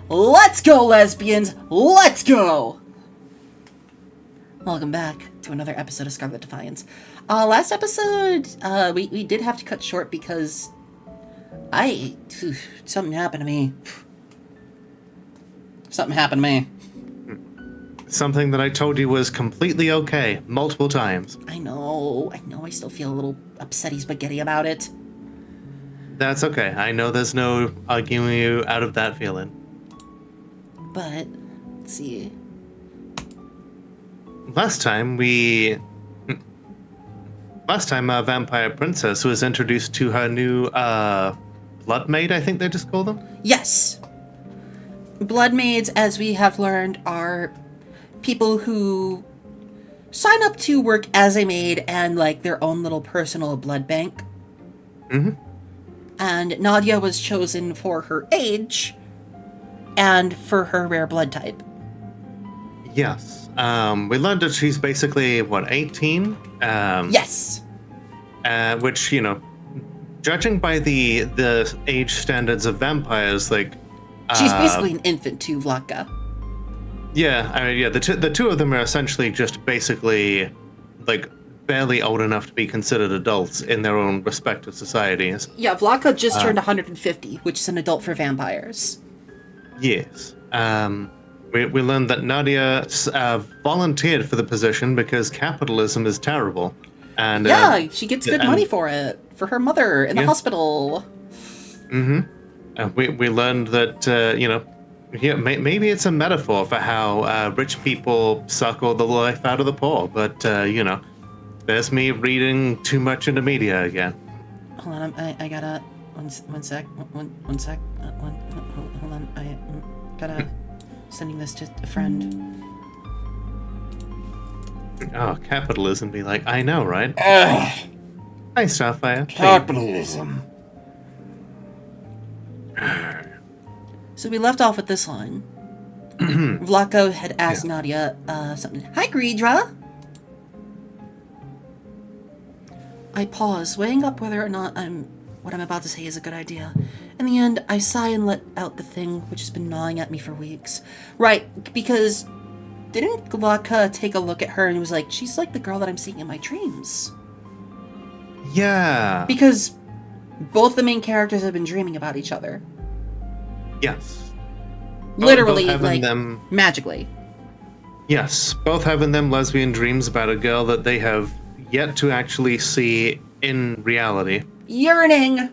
Let's go, lesbians! Let's go! Welcome back to another episode of Scarlet Defiance. Last episode, we did have to cut short because something happened to me. Something happened to me. Something that I told you was completely okay multiple times. I know, I still feel a little upsetty spaghetti about it. That's okay. I know there's no arguing you out of that feeling. But, let's see. Last time, our vampire princess was introduced to her new, blood maid, I think they just call them? Yes! Blood maids, as we have learned, are people who sign up to work as a maid and, like, their own little personal blood bank. Mm-hmm. And Nadia was chosen for her age and for her rare blood type. Yes. We learned that she's basically, 18? Yes. Which, judging by the age standards of vampires, like... She's basically an infant to Vlaka. Yeah, the two of them are essentially just basically, like, barely old enough to be considered adults in their own respective societies. Yeah, Vlaka just turned 150, which is an adult for vampires. Yes. We learned that Nadia volunteered for the position because capitalism is terrible. And she gets good money for it, for her mother in the hospital. Mm-hmm. We learned that, maybe it's a metaphor for how rich people suck all the life out of the poor, but, there's me reading too much into media again. Hold on, I gotta... One sec. Hold on, I gotta... Sending this to a friend. Oh, capitalism be like, I know, right? Ugh, Hi, Starfire. capitalism. So we left off with this line. Vlako had asked Nadia something. Hi, Gridra! I pause, weighing up whether or not what I'm about to say is a good idea. In the end, I sigh and let out the thing which has been gnawing at me for weeks. Right, because didn't Vlaka take a look at her and was like, she's like the girl that I'm seeing in my dreams? Yeah. Because both the main characters have been dreaming about each other. Yes. Literally, Both having like, magically. Yes, both having them lesbian dreams about a girl that they have yet to actually see in reality. Yearning!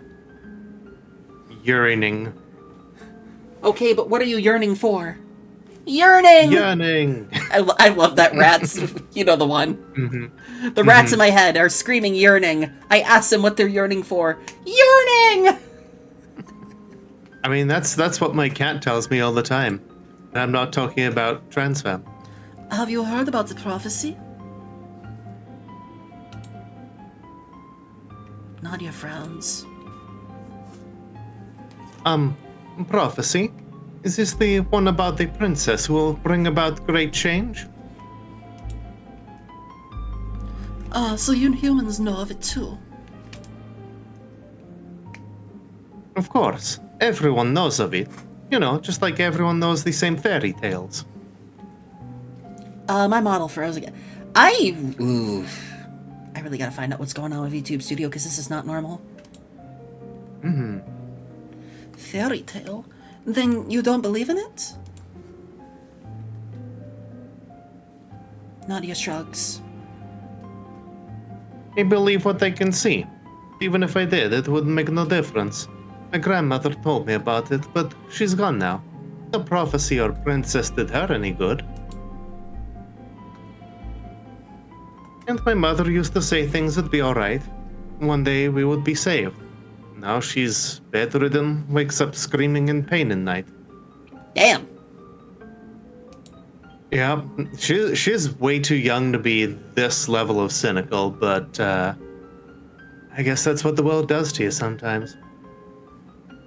Yearning. Okay, but what are you yearning for? Yearning! Yearning! I love that rats, you know the one. Mm-hmm. The rats in my head are screaming yearning. I ask them what they're yearning for. Yearning! I mean, that's what my cat tells me all the time. And I'm not talking about trans femme. Have you heard about the prophecy? Nadia frowns. Prophecy? Is this the one about the princess who will bring about great change? So you humans know of it too? Of course. Everyone knows of it. Just like everyone knows the same fairy tales. My model froze again. I really gotta find out what's going on with YouTube Studio, because this is not normal. Mm-hmm. Fairy tale? Then you don't believe in it? Nadia shrugs. I believe what I can see. Even if I did, it would make no difference. My grandmother told me about it, but she's gone now. No prophecy or princess did her any good. And my mother used to say things would be alright. One day we would be saved. Now she's bedridden, wakes up screaming in pain at night. Damn. Yeah, she's way too young to be this level of cynical, but I guess that's what the world does to you sometimes.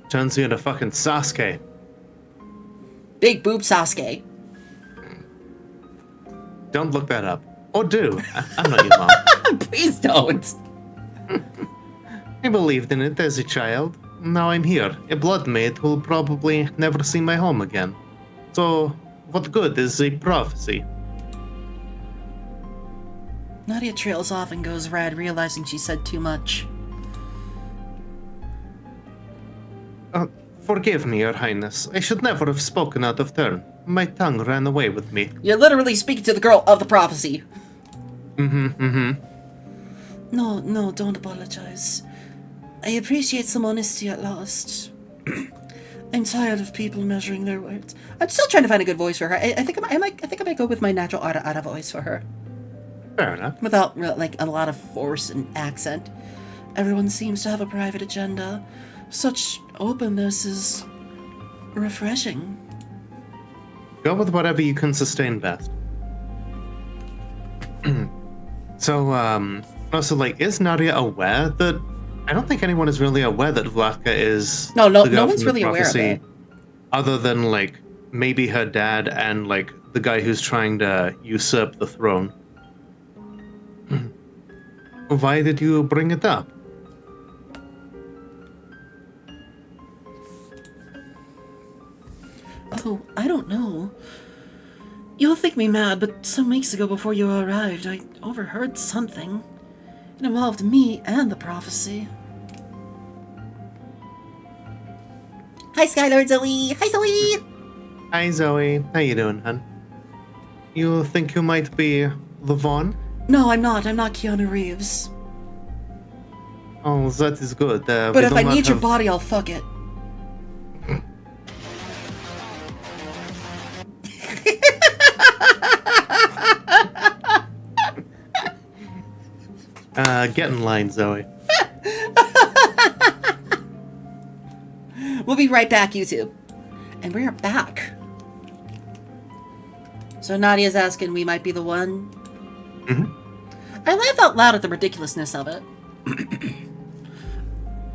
Turns you into fucking Sasuke. Big boob Sasuke. Don't look that up. Or do. I'm not your mom. Please don't. I believed in it as a child. now I'm here. A bloodmaid will probably never see my home again. So, what good is a prophecy? Nadia trails off and goes red, realizing she said too much. Forgive me, Your Highness. I should never have spoken out of turn. My tongue ran away with me. You're literally speaking to the girl of the prophecy. No, don't apologize. I appreciate some honesty at last. I'm tired of people measuring their words. I'm still trying to find a good voice for her. I think I might go with my natural Ada voice for her. Fair enough. Without like a lot of force and accent. Everyone seems to have a private agenda. Such openness is refreshing. Go with whatever you can sustain best. So, also, like, is Nadia aware that... I don't think anyone is really aware that Vlatka is... No the girl one's from the really aware of prophecy, it. Other than, like, maybe her dad and, like, the guy who's trying to usurp the throne. Why did you bring it up? Oh, I don't know. You'll think me mad, but some weeks ago before you arrived, I overheard something. It involved me and the prophecy. Hi, Skylord Zoe! Hi, Zoe! Hi, Zoe. How you doing, hun? You think you might be the Vaughn? No, I'm not. I'm not Keanu Reeves. Oh, that is good. But if I need your body, I'll fuck it. Get in line, Zoe. We'll be right back, YouTube. And we are back. So Nadia's asking we might be the one. I laugh out loud at the ridiculousness of it.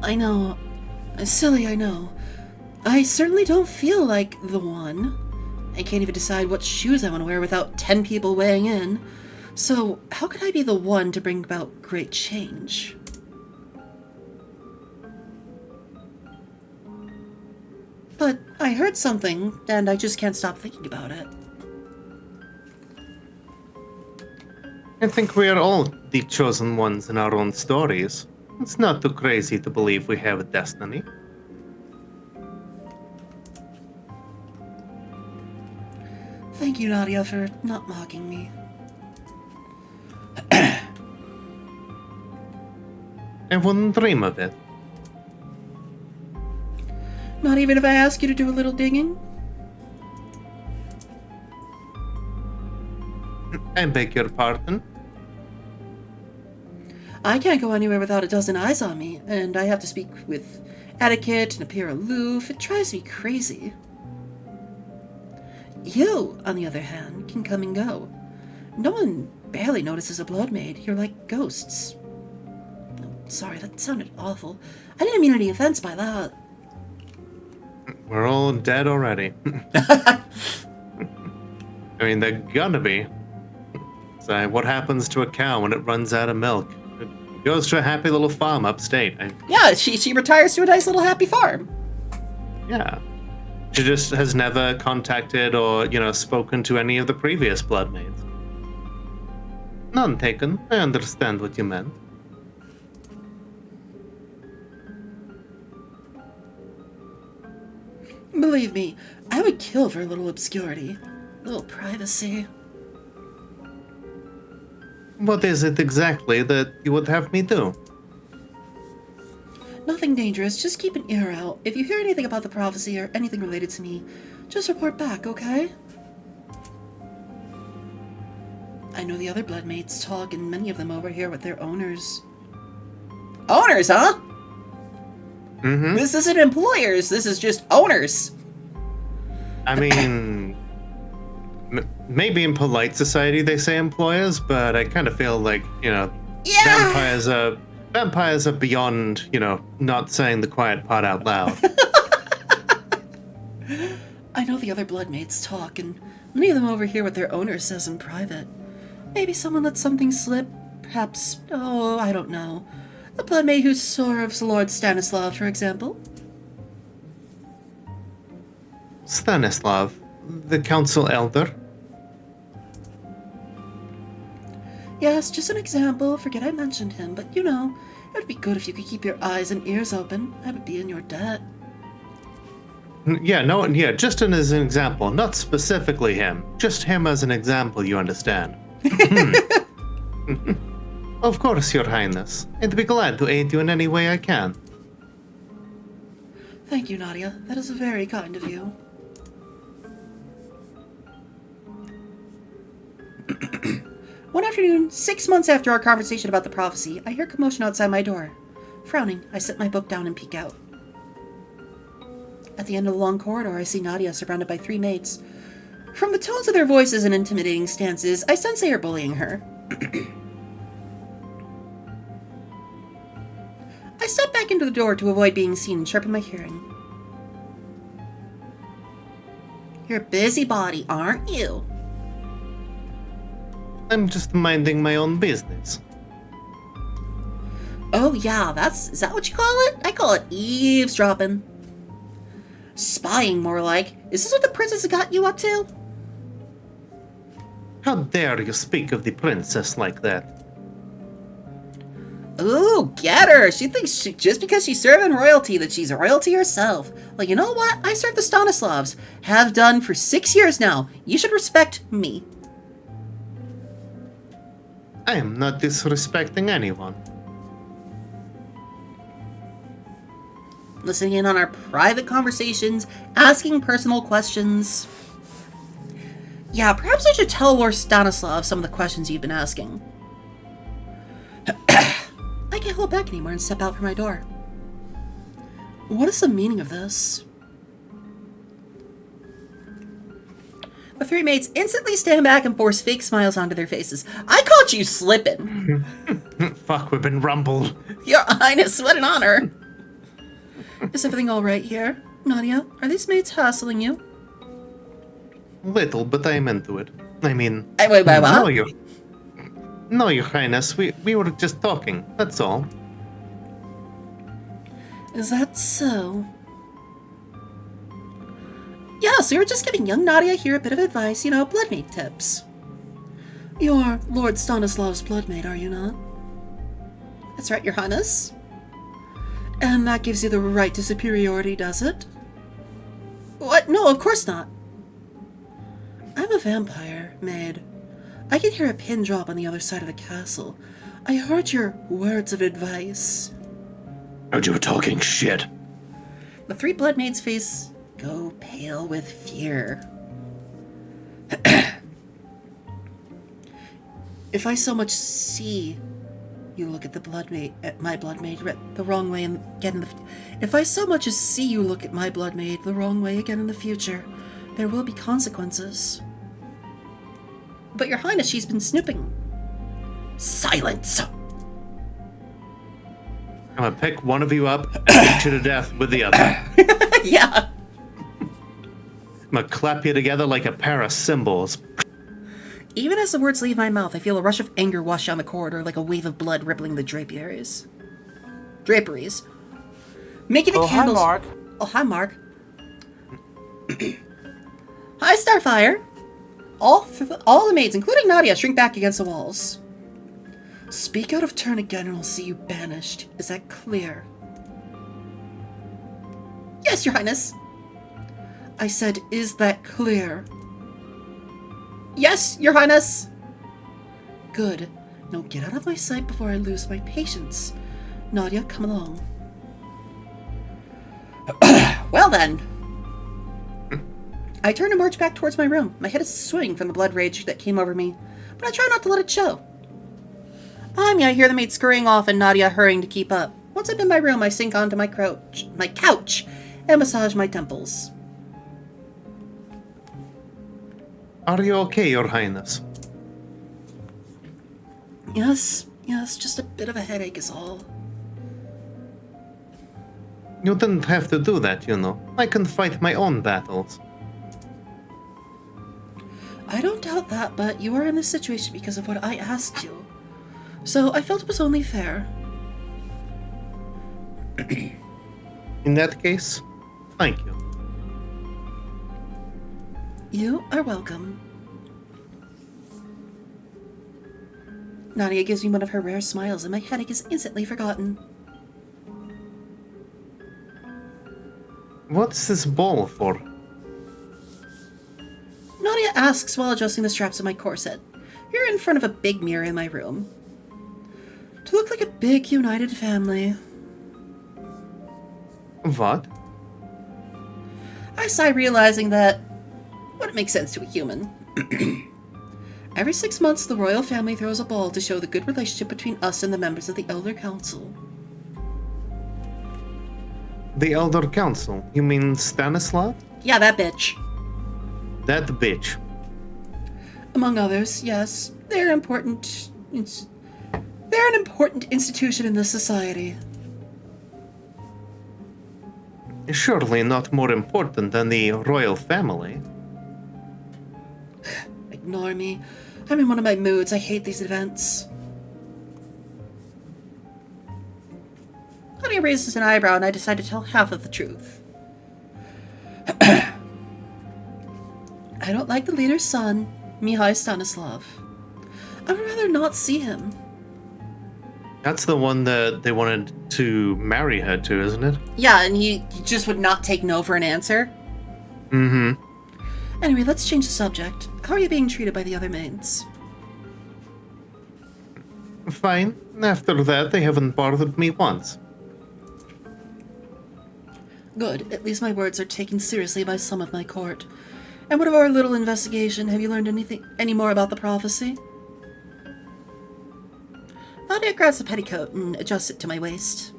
I know. Silly, I know. I certainly don't feel like the one. I can't even decide what shoes I want to wear without 10 people weighing in. So, how could I be the one to bring about great change? But I heard something, and I just can't stop thinking about it. I think we are all the chosen ones in our own stories. It's not too crazy to believe we have a destiny. Thank you, Nadia, for not mocking me. I wouldn't dream of it. Not even if I ask you to do a little digging? I beg your pardon? I can't go anywhere without a dozen eyes on me, and I have to speak with etiquette and appear aloof. It drives me crazy. You, on the other hand, can come and go. No one barely notices a bloodmaid. You're like ghosts. Oh, sorry, that sounded awful. I didn't mean any offense by that. We're all dead already. I mean, they're gonna be. So what happens to a cow when it runs out of milk? It goes to a happy little farm upstate. Yeah, she retires to a nice little happy farm. Yeah. She just has never contacted or, spoken to any of the previous bloodmaids. None taken. I understand what you meant. Believe me, I would kill for a little obscurity. A little privacy. What is it exactly that you would have me do? Nothing dangerous, just keep an ear out. If you hear anything about the prophecy or anything related to me, just report back, okay? I know the other bloodmates talk, and many of them overhear with their owners. Owners, huh? Mm-hmm. This isn't employers, this is just owners. I mean, maybe in polite society they say employers, but I kind of feel like, Yeah! Vampires are beyond, not saying the quiet part out loud. I know the other bloodmates talk, and many of them overhear what their owner says in private. Maybe someone let something slip. Perhaps, I don't know. A bloodmate who serves Lord Stanislav, for example. Stanislav, the council elder. Yes, just an example. Forget I mentioned him, but it would be good if you could keep your eyes and ears open. I would be in your debt. Yeah, just as an example, not specifically him. Just him as an example, you understand. Of course, Your Highness. I'd be glad to aid you in any way I can. Thank you, Nadia. That is very kind of you. One afternoon, 6 months after our conversation about the prophecy, I hear commotion outside my door. Frowning, I set my book down and peek out. At the end of the long corridor, I see Nadia surrounded by 3 maids. From the tones of their voices and intimidating stances, I sense they are bullying her. I step back into the door to avoid being seen and sharpen my hearing. You're a busybody, aren't you? I'm just minding my own business. Oh yeah, is that what you call it? I call it eavesdropping. Spying, more like. Is this what the princess got you up to? How dare you speak of the princess like that? Ooh, get her! She thinks just because she's serving royalty that she's royalty herself. Well, you know what? I serve the Stanislavs. Have done for 6 years now. You should respect me. I am not disrespecting anyone. Listening in on our private conversations, asking personal questions. Yeah, perhaps I should tell Lord Stanislav some of the questions you've been asking. I can't hold back anymore and step out from my door. What is the meaning of this? The 3 maids instantly stand back and force fake smiles onto their faces. I caught you slipping. Fuck, we've been rumbled. Your Highness, what an honor. Is everything all right here? Nadia, are these maids hassling you? Little, but I'm into it. I mean... Wait, what? No, Your Highness, we were just talking, that's all. Is that so? Yeah, so you're just giving young Nadia here a bit of advice, bloodmaid tips. You're Lord Stanislav's bloodmaid, are you not? That's right, Your Highness. And that gives you the right to superiority, does it? What? No, of course not. I'm a vampire, maid. I can hear a pin drop on the other side of the castle. I heard your words of advice. Heard you were talking shit. The 3 bloodmaids' face go pale with fear. If I so much see you look at my bloodmaid the wrong way again if I so much as see you look at my bloodmaid the wrong way again in the future, there will be consequences. But Your Highness, she's been snooping. Silence! I'm gonna pick one of you up and beat you to death with the other. Yeah. I'm gonna clap you together like a pair of cymbals. Even as the words leave my mouth, I feel a rush of anger wash down the corridor like a wave of blood rippling the draperies. Making the candles... Hi, Mark. Oh, hi, Mark. Hi, Starfire. All the maids, including Nadia, shrink back against the walls. Speak out of turn again and I'll see you banished. Is that clear? Yes, Your Highness. I said, is that clear? Yes, Your Highness. Good. Now get out of my sight before I lose my patience. Nadia, come along. Well then. I turn and march back towards my room. My head is swimming from the blood rage that came over me, but I try not to let it show. I hear the maids scurrying off and Nadia hurrying to keep up. Once I'm in my room, I sink onto my couch, and massage my temples. Are you okay, Your Highness? Yes, just a bit of a headache is all. You didn't have to do that, you know. I can fight my own battles. I don't doubt that, but you are in this situation because of what I asked you. So I felt it was only fair. In that case, thank you. You are welcome. Nadia gives me one of her rare smiles and my headache is instantly forgotten. What's this ball for? Nadia asks while adjusting the straps of my corset. You're in front of a big mirror in my room. To look like a big, united family. What? I sigh, realizing that wouldn't make sense to a human. Every 6 months, the royal family throws a ball to show the good relationship between us and the members of the Elder Council. The Elder Council? You mean Stanislav? Yeah, that bitch. That bitch. Among others, yes. They're important. They're an important institution in this society. Surely not more important than the royal family. Ignore me. I'm in one of my moods. I hate these events. Nadia raises an eyebrow and I decide to tell half of the truth. I don't like the leader's son, Mihai Stanislav. I would rather not see him. That's the one that they wanted to marry her to, isn't it? Yeah, and he just would not take no for an answer. Mm-hmm. Anyway, let's change the subject. How are you being treated by the other maids? Fine. After that, they haven't bothered me once. Good. At least my words are taken seriously by some of my court. And what of our little investigation? Have you learned any more about the prophecy? Nadia grabs the petticoat and adjusts it to my waist.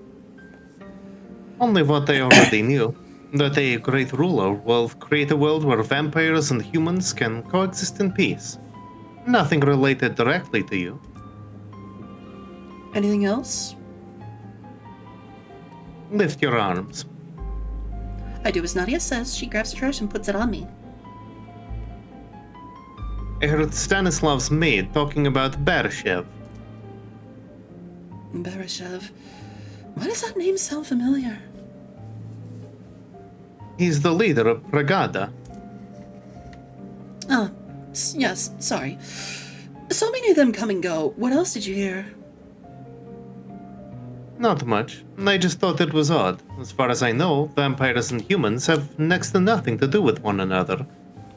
Only what they already knew. That a great ruler will create a world where vampires and humans can coexist in peace. Nothing related directly to you. Anything else? Lift your arms. I do as Nadia says. She grabs the trash and puts it on me. I heard Stanislav's maid talking about Barishev. Barishev. Why does that name sound familiar? He's the leader of Brigada. Ah, yes, sorry. So many of them come and go. What else did you hear? Not much. I just thought it was odd. As far as I know, vampires and humans have next to nothing to do with one another.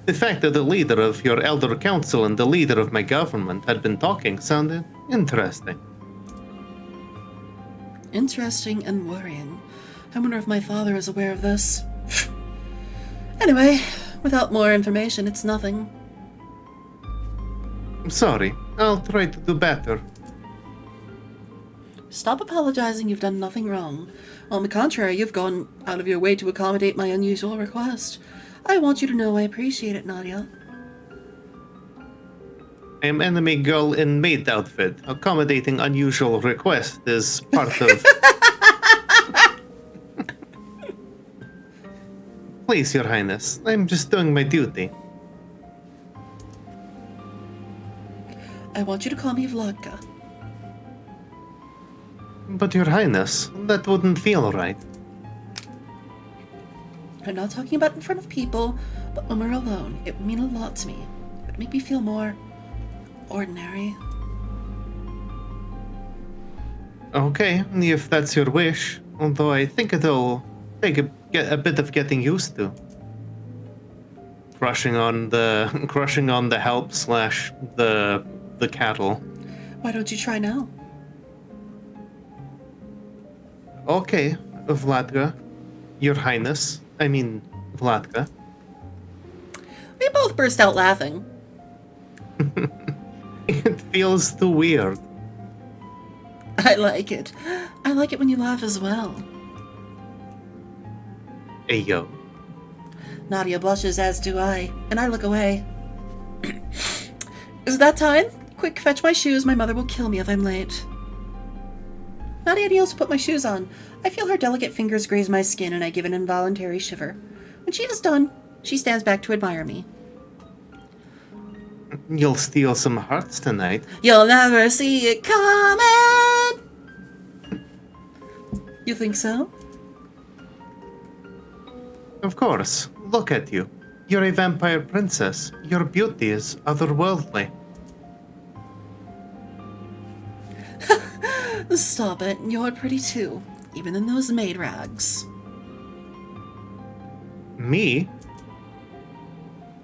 The fact that the leader of your Elder Council and the leader of my government had been talking sounded interesting. Interesting and worrying. I wonder if my father is aware of this. Anyway, without more information, it's nothing. Sorry, I'll try to do better. Stop apologizing, you've done nothing wrong. On the contrary, you've gone out of your way to accommodate my unusual request. I want you to know I appreciate it, Nadia. I am enemy girl in maid outfit. Accommodating unusual request is part of... Please, Your Highness, I'm just doing my duty. I want you to call me Vladka. But Your Highness, that wouldn't feel right. I'm not talking about in front of people, but when we're alone, it would mean a lot to me. It would make me feel more ordinary. Okay, if that's your wish. Although I think it'll take a bit of getting used to. Crushing on the help / the cattle. Why don't you try now? Okay, Vladka. Your Highness. I mean, Vladka. We both burst out laughing. It feels too weird. I like it. I like it when you laugh as well. Ayo. Nadia blushes, as do I, and I look away. Is it that time? Quick, fetch my shoes. My mother will kill me if I'm late. Nadia kneels to put my shoes on. I feel her delicate fingers graze my skin, and I give an involuntary shiver. When she is done, she stands back to admire me. You'll steal some hearts tonight. You'll never see it coming! You think so? Of course. Look at you. You're a vampire princess. Your beauty is otherworldly. Stop it. You're pretty too, even in those maid rags. Me?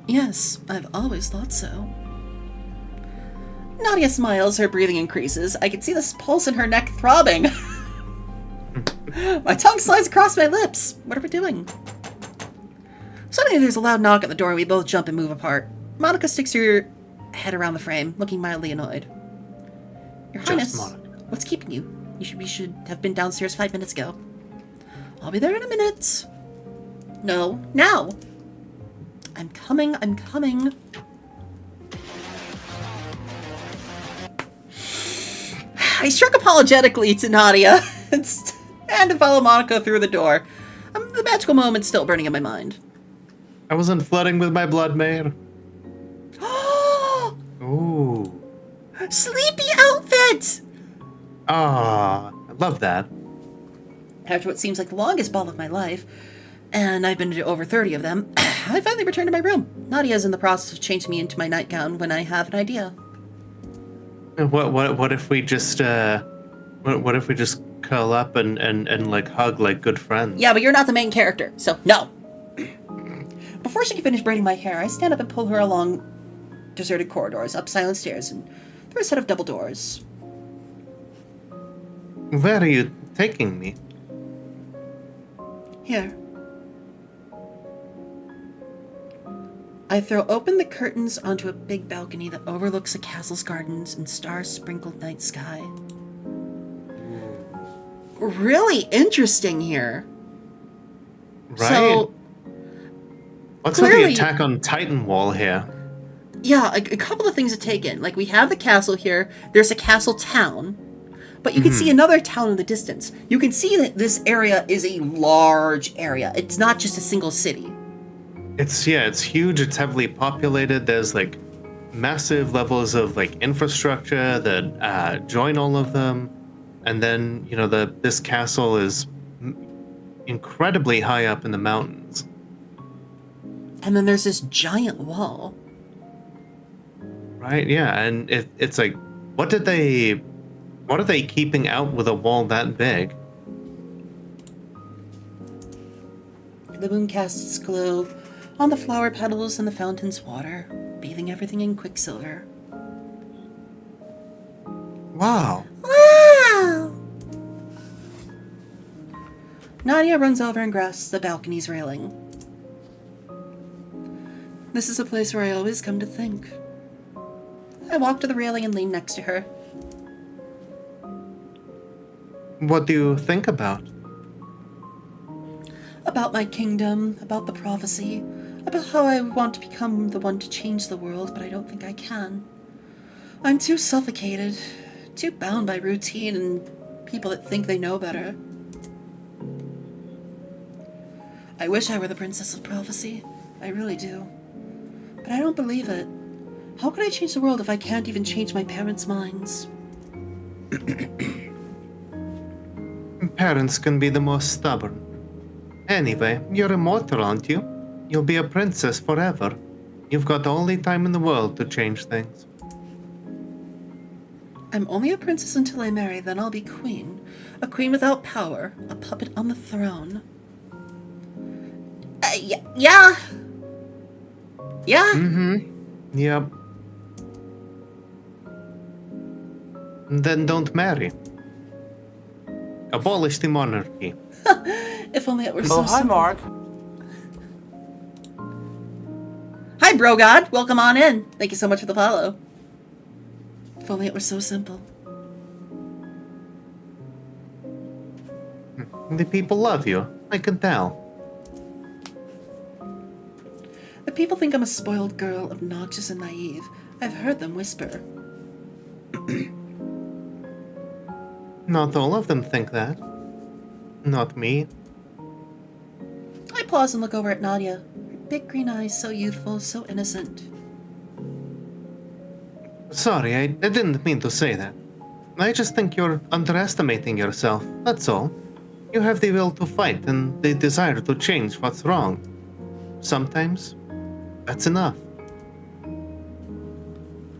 Yes, I've always thought so. Nadia smiles, her breathing increases. I can see this pulse in her neck throbbing. My tongue slides across my lips. What are we doing? Suddenly there's a loud knock at the door and we both jump and move apart. Monica sticks her head around the frame, looking mildly annoyed. Your Highness, what's keeping you? We should have been downstairs 5 minutes ago. I'll be there in a minute. No, now. I'm coming. I struck apologetically to Nadia and to follow Monica through the door. The magical moment's still burning in my mind. I wasn't flirting with my blood maid. Ooh. Sleepy outfit! Ah, I love that. After what seems like the longest ball of my life, and I've been to over 30 of them, I finally returned to my room. Nadia's in the process of changing me into my nightgown when I have an idea. What if we just what if we just curl up and like hug like good friends? Yeah, but you're not the main character, so no. Before she can finish braiding my hair, I stand up and pull her along deserted corridors, up silent stairs, and through a set of double doors. Where are you taking me? Here. I throw open the curtains onto a big balcony that overlooks a castle's gardens and star-sprinkled night sky. Really interesting here. Right. So, what's clearly, with the Attack on Titan wall here? Yeah, a couple of things to take in. Like, we have the castle here. There's a castle town. But you can see another town in the distance. You can see that this area is a large area. It's not just a single city. It's huge. It's heavily populated. There's like massive levels of like infrastructure that join all of them, and then this castle is incredibly high up in the mountains. And then there's this giant wall. Right? Yeah, and it's like, what are they keeping out with a wall that big? The moon casts its glow on the flower petals and the fountain's water, bathing everything in quicksilver. Wow. Wow! Nadia runs over and grasps the balcony's railing. This is a place where I always come to think. I walk to the railing and lean next to her. What do you think about? About my kingdom, about the prophecy, about how I want to become the one to change the world, but I don't think I can. I'm too suffocated, too bound by routine and people that think they know better. I wish I were the princess of prophecy. I really do. But I don't believe it. How can I change the world if I can't even change my parents' minds? Parents can be the most stubborn. Anyway, you're immortal, aren't you? You'll be a princess forever. You've got all the time in the world to change things. I'm only a princess until I marry, then I'll be queen. A queen without power, a puppet on the throne. Yeah. Yep. Then don't marry. Abolish the monarchy. If only it were so hi, simple. Mark. Hi, Bro God. Welcome on in. Thank you so much for the follow. If only it were so simple. The people love you. I can tell. The people think I'm a spoiled girl, obnoxious and naive. I've heard them whisper. Not all of them think that. Not me. I pause and look over at Nadia. Her big green eyes, so youthful, so innocent. Sorry, I didn't mean to say that. I just think you're underestimating yourself, that's all. You have the will to fight and the desire to change what's wrong. Sometimes, That's enough.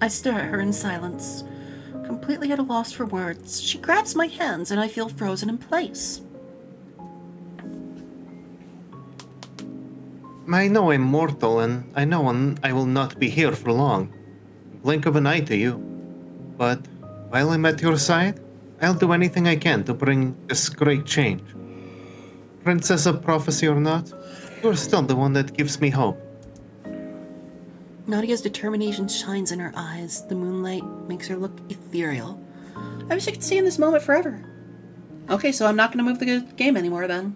I stare at her in silence, completely at a loss for words. She grabs my hands and I feel frozen in place. I know I'm mortal, and I know I will not be here for long. Blink of an eye to you. But while I'm at your side, I'll do anything I can to bring this great change. Princess of Prophecy or not, you're still the one that gives me hope. Nadia's determination shines in her eyes. The moonlight makes her look ethereal. I wish I could stay in this moment forever. Okay, so I'm not going to move the game anymore then.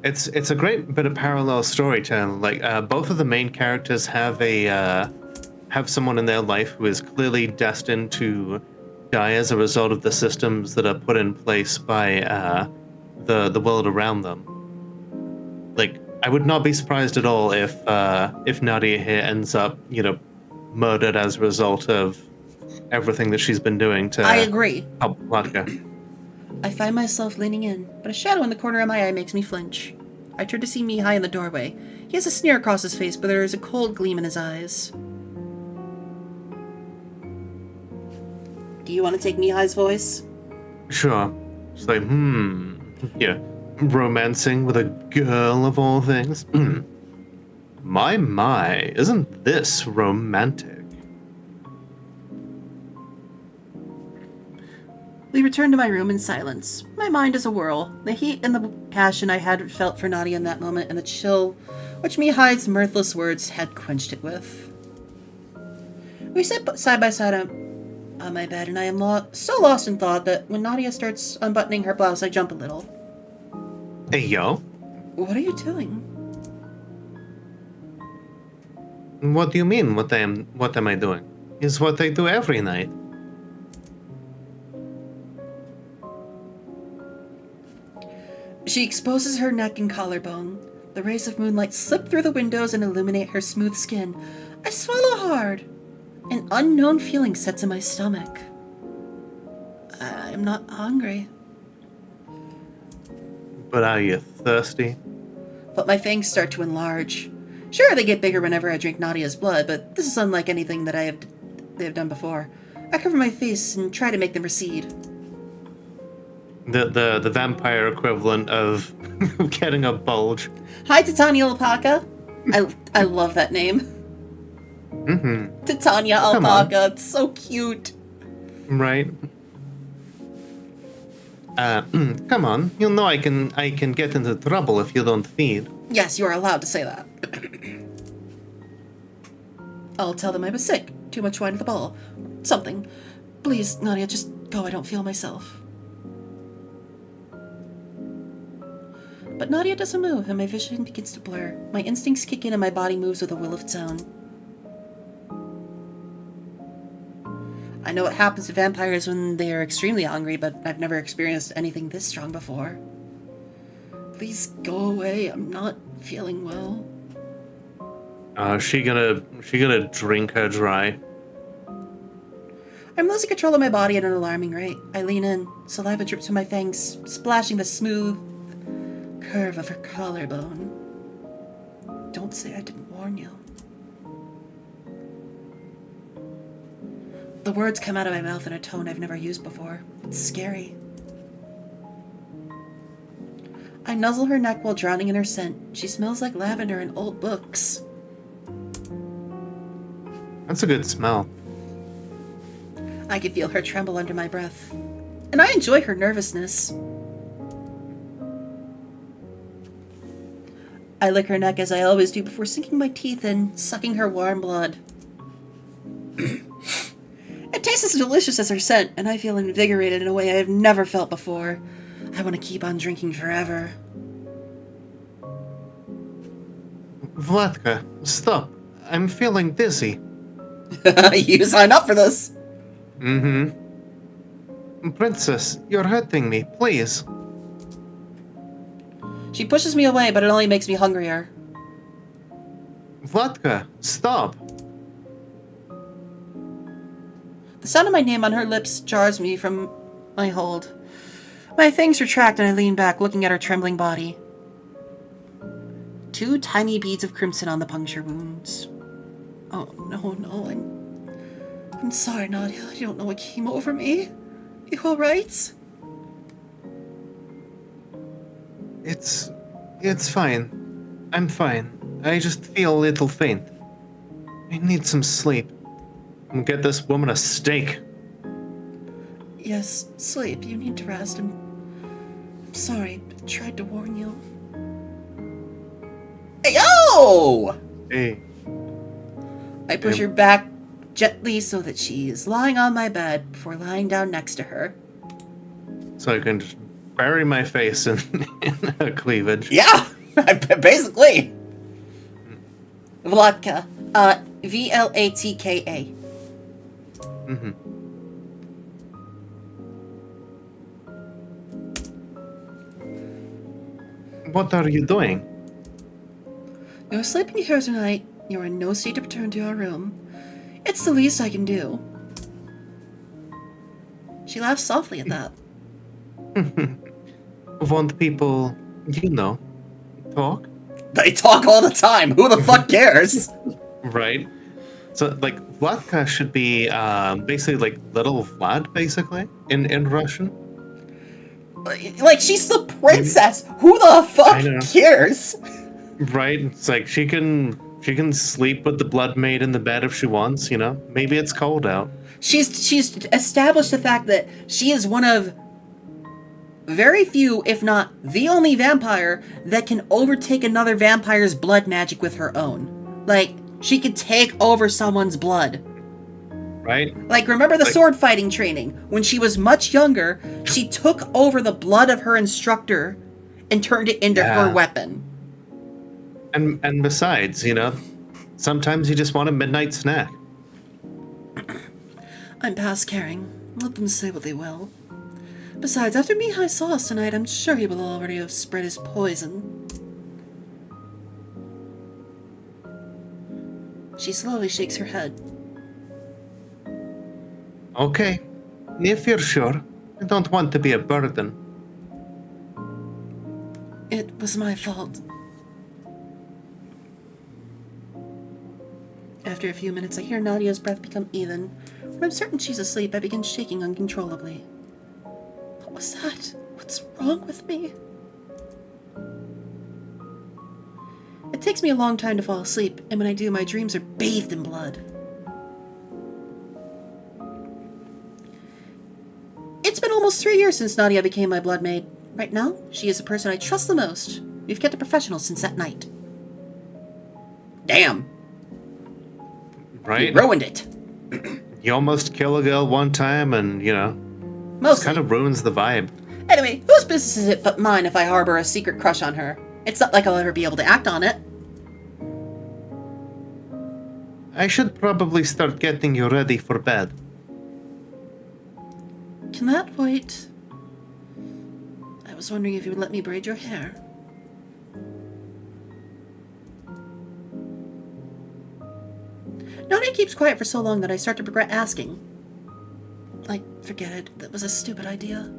It's a great bit of parallel storytelling. Like both of the main characters have someone in their life who is clearly destined to die as a result of the systems that are put in place by the world around them. Like, I would not be surprised at all if Nadia here ends up, murdered as a result of everything that she's been doing to I agree. help Latka. I find myself leaning in, but a shadow in the corner of my eye makes me flinch. I turn to see Mihai in the doorway. He has a sneer across his face, but there is a cold gleam in his eyes. Do you want to take Mihai's voice? Sure. It's like, yeah, romancing with a girl of all things. My, isn't this romantic? We return to my room in silence. My mind is a whirl. The heat and the passion I had felt for Nadia in that moment, and the chill which Mihai's mirthless words had quenched it with. We sit side by side on my bed, and I am so lost in thought that when Nadia starts unbuttoning her blouse, I jump a little. Hey, yo. What are you doing? What do you mean, what am I doing? Is what I do every night. She exposes her neck and collarbone. The rays of moonlight slip through the windows and illuminate her smooth skin. I swallow hard. An unknown feeling sets in my stomach. I'm not hungry. But are you thirsty? But my fangs start to enlarge. Sure, they get bigger whenever I drink Nadia's blood, but this is unlike anything that they have done before. I cover my face and try to make them recede. The vampire equivalent of getting a bulge. Hi, Titania Alpaca. I love that name. Mm-hmm. Titania Alpaca. It's so cute. Right. Come on. You know I can get into trouble if you don't feed. Yes, you are allowed to say that. I'll tell them I was sick. Too much wine at the ball. Something. Please, Nadia, just go. I don't feel myself. But Nadia doesn't move, and my vision begins to blur. My instincts kick in, and my body moves with a will of its own. I know what happens to vampires when they are extremely hungry, but I've never experienced anything this strong before. Please go away. I'm not feeling well. She gonna drink her dry. I'm losing control of my body at an alarming rate. I lean in. Saliva drips from my fangs, splashing the smooth curve of her collarbone. Don't say I didn't warn you. The words come out of my mouth in a tone I've never used before. It's scary. I nuzzle her neck while drowning in her scent. She smells like lavender and old books. That's a good smell. I can feel her tremble under my breath. And I enjoy her nervousness. I lick her neck as I always do before sinking my teeth in, sucking her warm blood. It tastes as delicious as her scent, and I feel invigorated in a way I have never felt before. I want to keep on drinking forever. Vlatka, stop. I'm feeling dizzy. You signed up for this. Mm-hmm. Princess, you're hurting me, please. She pushes me away, but it only makes me hungrier. Vlatka, stop. The sound of my name on her lips jars me from my hold. My fangs retract and I lean back, looking at her trembling body. 2 tiny beads of crimson on the puncture wounds. Oh, no, I'm sorry, Nadia. I don't know what came over me. You alright? It's fine. I'm fine. I just feel a little faint. I need some sleep. And get this woman a steak. Yes, sleep. You need to rest. I'm sorry. I tried to warn you. Hey, yo! Hey. I push her back gently so that she is lying on my bed before lying down next to her. So I can just bury my face in her cleavage. Yeah, basically. Vlatka. Vlatka. Mm-hmm. What are you doing? You're sleeping here tonight. You're in no state to return to your room. It's the least I can do. She laughs softly at that. Want people, talk? They talk all the time. Who the fuck cares? Right. So, like, Vladka should be basically like little Vlad, basically, in Russian. Like, she's the princess. Who the fuck cares? Right. It's like she can sleep with the blood maid in the bed if she wants. Maybe it's cold out. She's established the fact that she is one of very few, if not the only vampire that can overtake another vampire's blood magic with her own. Like, she could take over someone's blood. Right? Like, remember the sword fighting training? When she was much younger, she took over the blood of her instructor and turned it into her weapon. And besides, sometimes you just want a midnight snack. I'm past caring. Let them say what they will. Besides, after Mihai saw us tonight, I'm sure he will already have spread his poison. She slowly shakes her head. Okay. If you're sure. I don't want to be a burden. It was my fault. After a few minutes, I hear Nadia's breath become even. When I'm certain she's asleep, I begin shaking uncontrollably. What was that? What's wrong with me? It takes me a long time to fall asleep, and when I do, my dreams are bathed in blood. It's been almost 3 years since Nadia became my blood maid. Right now, she is the person I trust the most. We've kept it professional since that night. Damn. Right? You ruined it. You almost kill a girl one time and, Mostly. kind of ruins the vibe. Anyway, whose business is it but mine if I harbor a secret crush on her? It's not like I'll ever be able to act on it. I should probably start getting you ready for bed. Can that wait? I was wondering if you would let me braid your hair. Nadia keeps quiet for so long that I start to regret asking. Like, forget it. That was a stupid idea.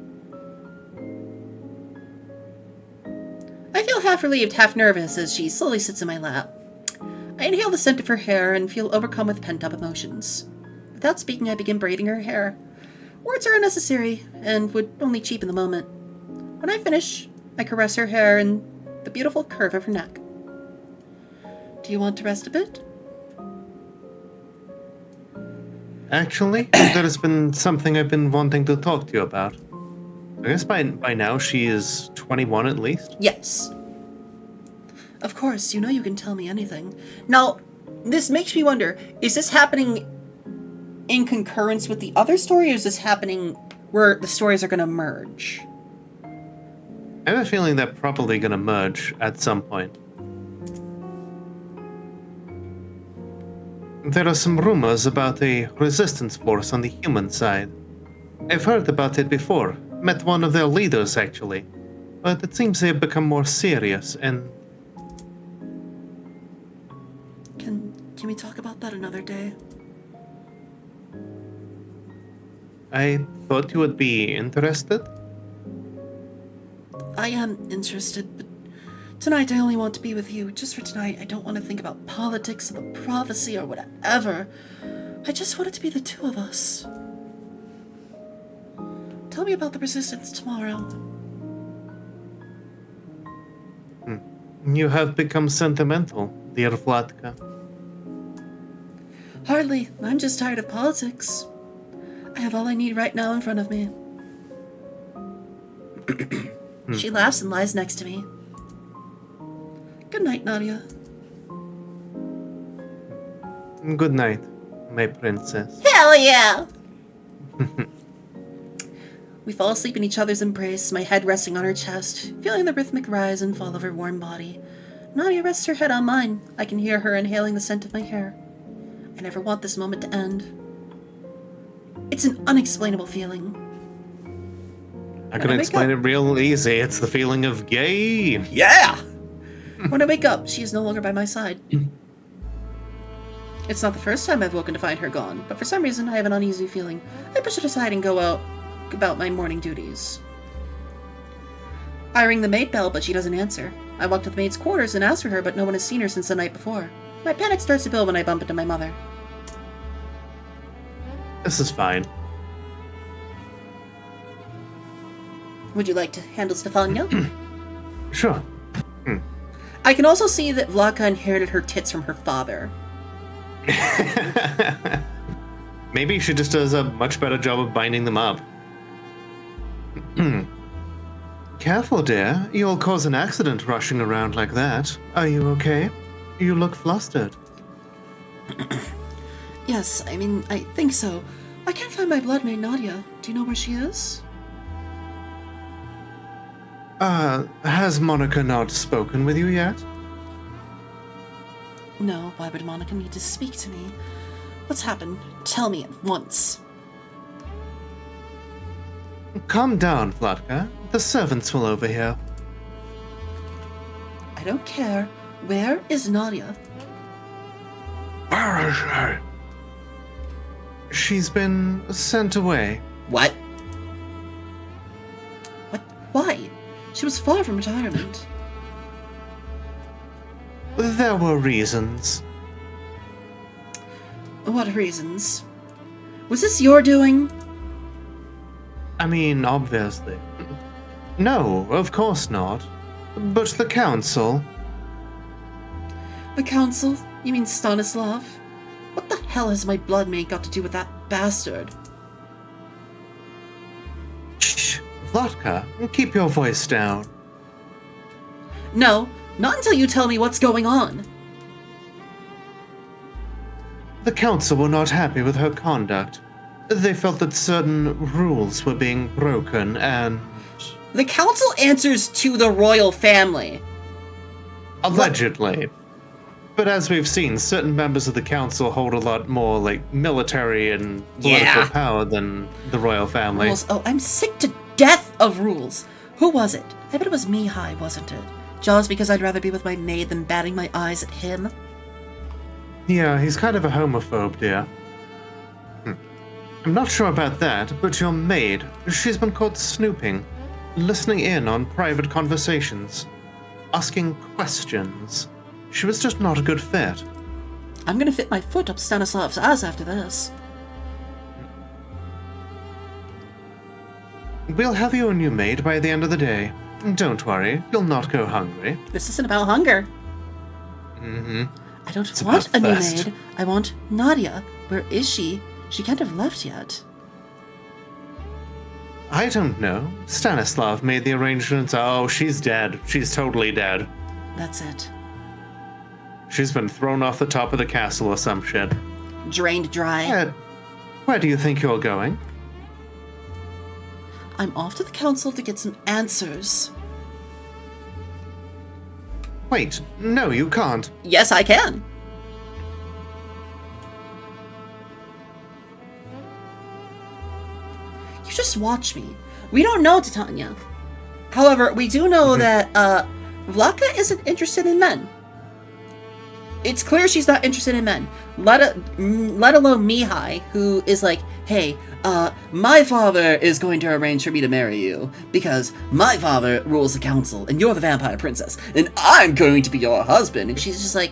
I feel half relieved, half nervous as she slowly sits in my lap. I inhale the scent of her hair and feel overcome with pent-up emotions. Without speaking, I begin braiding her hair. Words are unnecessary and would only cheapen the moment. When I finish, I caress her hair and the beautiful curve of her neck. Do you want to rest a bit? Actually, there has been something I've been wanting to talk to you about. I guess by now she is 21 at least? Yes. Of course, you can tell me anything. Now, this makes me wonder, is this happening in concurrence with the other story, or is this happening where the stories are going to merge? I have a feeling they're probably going to merge at some point. There are some rumors about a resistance force on the human side. I've heard about it before, met one of their leaders actually, but it seems they've become more serious and... Can we talk about that another day? I thought you would be interested? I am interested, but Tonight I only want to be with you. Just for tonight, I don't want to think about politics or the prophecy or whatever. I just want it to be the two of us. Tell me about the resistance tomorrow. You have become sentimental, dear Vlatka. Hardly. I'm just tired of politics. I have all I need right now in front of me. She laughs and lies next to me. Good night, Nadia. Good night, my princess. Hell yeah! We fall asleep in each other's embrace, my head resting on her chest, feeling the rhythmic rise and fall of her warm body. Nadia rests her head on mine. I can hear her inhaling the scent of my hair. I never want this moment to end. It's an unexplainable feeling. I can explain it real easy. It's the feeling of gay. Yeah! When I wake up, she is no longer by my side. It's not the first time I've woken to find her gone, but for some reason I have an uneasy feeling. I push it aside and go out about my morning duties. I ring the maid bell, but she doesn't answer. I walk to the maid's quarters and ask for her, but no one has seen her since the night before. My panic starts to build when I bump into my mother. This is fine. Would you like to handle Stefania? Sure. I can also see that Vlaka inherited her tits from her father. Maybe she just does a much better job of binding them up. Careful, dear. You'll cause an accident rushing around like that. Are you okay? You look flustered. Yes, I think so. I can't find my blood maid Nadia. Do you know where she is? Has Monica not spoken with you yet? No, why would Monica need to speak to me? What's happened? Tell me at once. Calm down, Vlatka. The servants will overhear. I don't care. Where is Nadia? Where is she? She's been sent away. What? What? Why? She was far from retirement. There were reasons. What reasons? Was this your doing? I mean, obviously. No, of course not. But the council... The council? You mean Stanislav? What the hell has my blood maid got to do with that bastard? Shh, Vlatka, keep your voice down. No, not until you tell me what's going on. The council were not happy with her conduct. They felt that certain rules were being broken and... The council answers to the royal family. Allegedly. But as we've seen, certain members of the council hold a lot more, military and political power than the royal family. Rules. Oh, I'm sick to death of rules. Who was it? I bet it was Mihai, wasn't it? Just because I'd rather be with my maid than batting my eyes at him? Yeah, he's kind of a homophobe, dear. I'm not sure about that, but your maid, she's been caught snooping, listening in on private conversations, asking questions. She was just not a good fit. I'm gonna fit my foot up Stanislav's ass after this. We'll have you a new maid by the end of the day. Don't worry, you'll not go hungry. This isn't about hunger. Mm-hmm. I don't want a new maid. I want Nadia. Where is she? She can't have left yet. I don't know. Stanislav made the arrangements. Oh, she's dead. She's totally dead. That's it. She's been thrown off the top of the castle or some shit. Drained dry. Where do you think you're going? I'm off to the council to get some answers. Wait, no, you can't. Yes, I can. You just watch me. We don't know Titania. However, we do know that Vlaka isn't interested in men. It's clear she's not interested in men. Let alone Mihai, who is like, hey, My father is going to arrange for me to marry you, because my father rules the council, and you're the vampire princess, and I'm going to be your husband. And she's just like,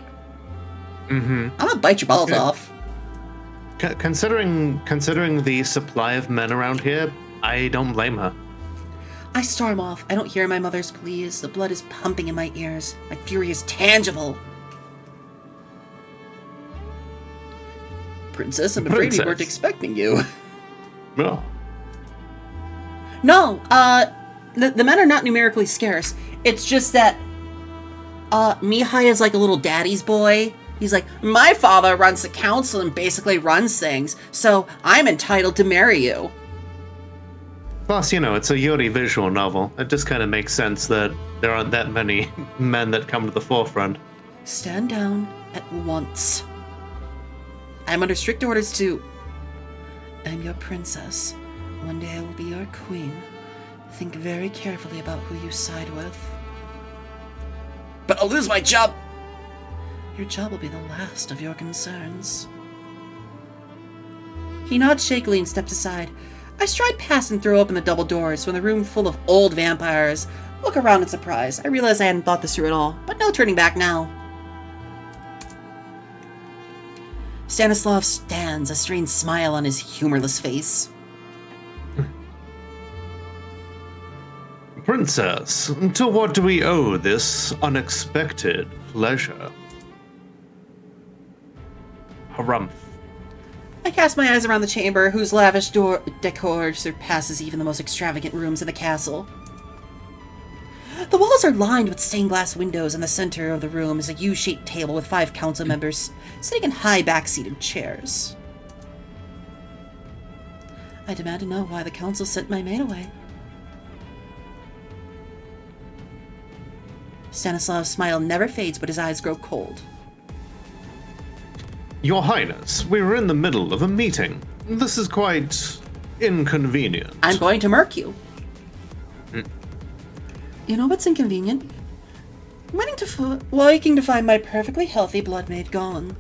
I'm gonna bite your balls off. Considering the supply of men around here, I don't blame her. I storm off. I don't hear my mother's pleas. The blood is pumping in my ears. My fury is tangible. Princess, I'm afraid we weren't expecting you. No. No, the men are not numerically scarce. It's just that, Mihai is like a little daddy's boy. He's like, my father runs the council and basically runs things, so I'm entitled to marry you. Plus, it's a Yuri visual novel. It just kind of makes sense that there aren't that many men that come to the forefront. Stand down at once. I'm under strict orders to... I'm your princess. One day I will be your queen. Think very carefully about who you side with. But I'll lose my job! Your job will be the last of your concerns. He nods shakily and steps aside. I stride past and throw open the double doors when the room full of old vampires. Look around in surprise. I realize I hadn't thought this through at all, but no turning back now. Stanislav stands, a strange smile on his humorless face. Princess, to what do we owe this unexpected pleasure? Harumph. I cast my eyes around the chamber, whose lavish decor surpasses even the most extravagant rooms in the castle. The walls are lined with stained glass windows. In the center of the room is a U-shaped table with 5 council members sitting in high back-seated chairs. I demand to know why the council sent my maid away. Stanislav's smile never fades, but his eyes grow cold. Your Highness, we were in the middle of a meeting. This is quite inconvenient. I'm going to murk you. You know what's inconvenient? Waking to find my perfectly healthy blood maid gone.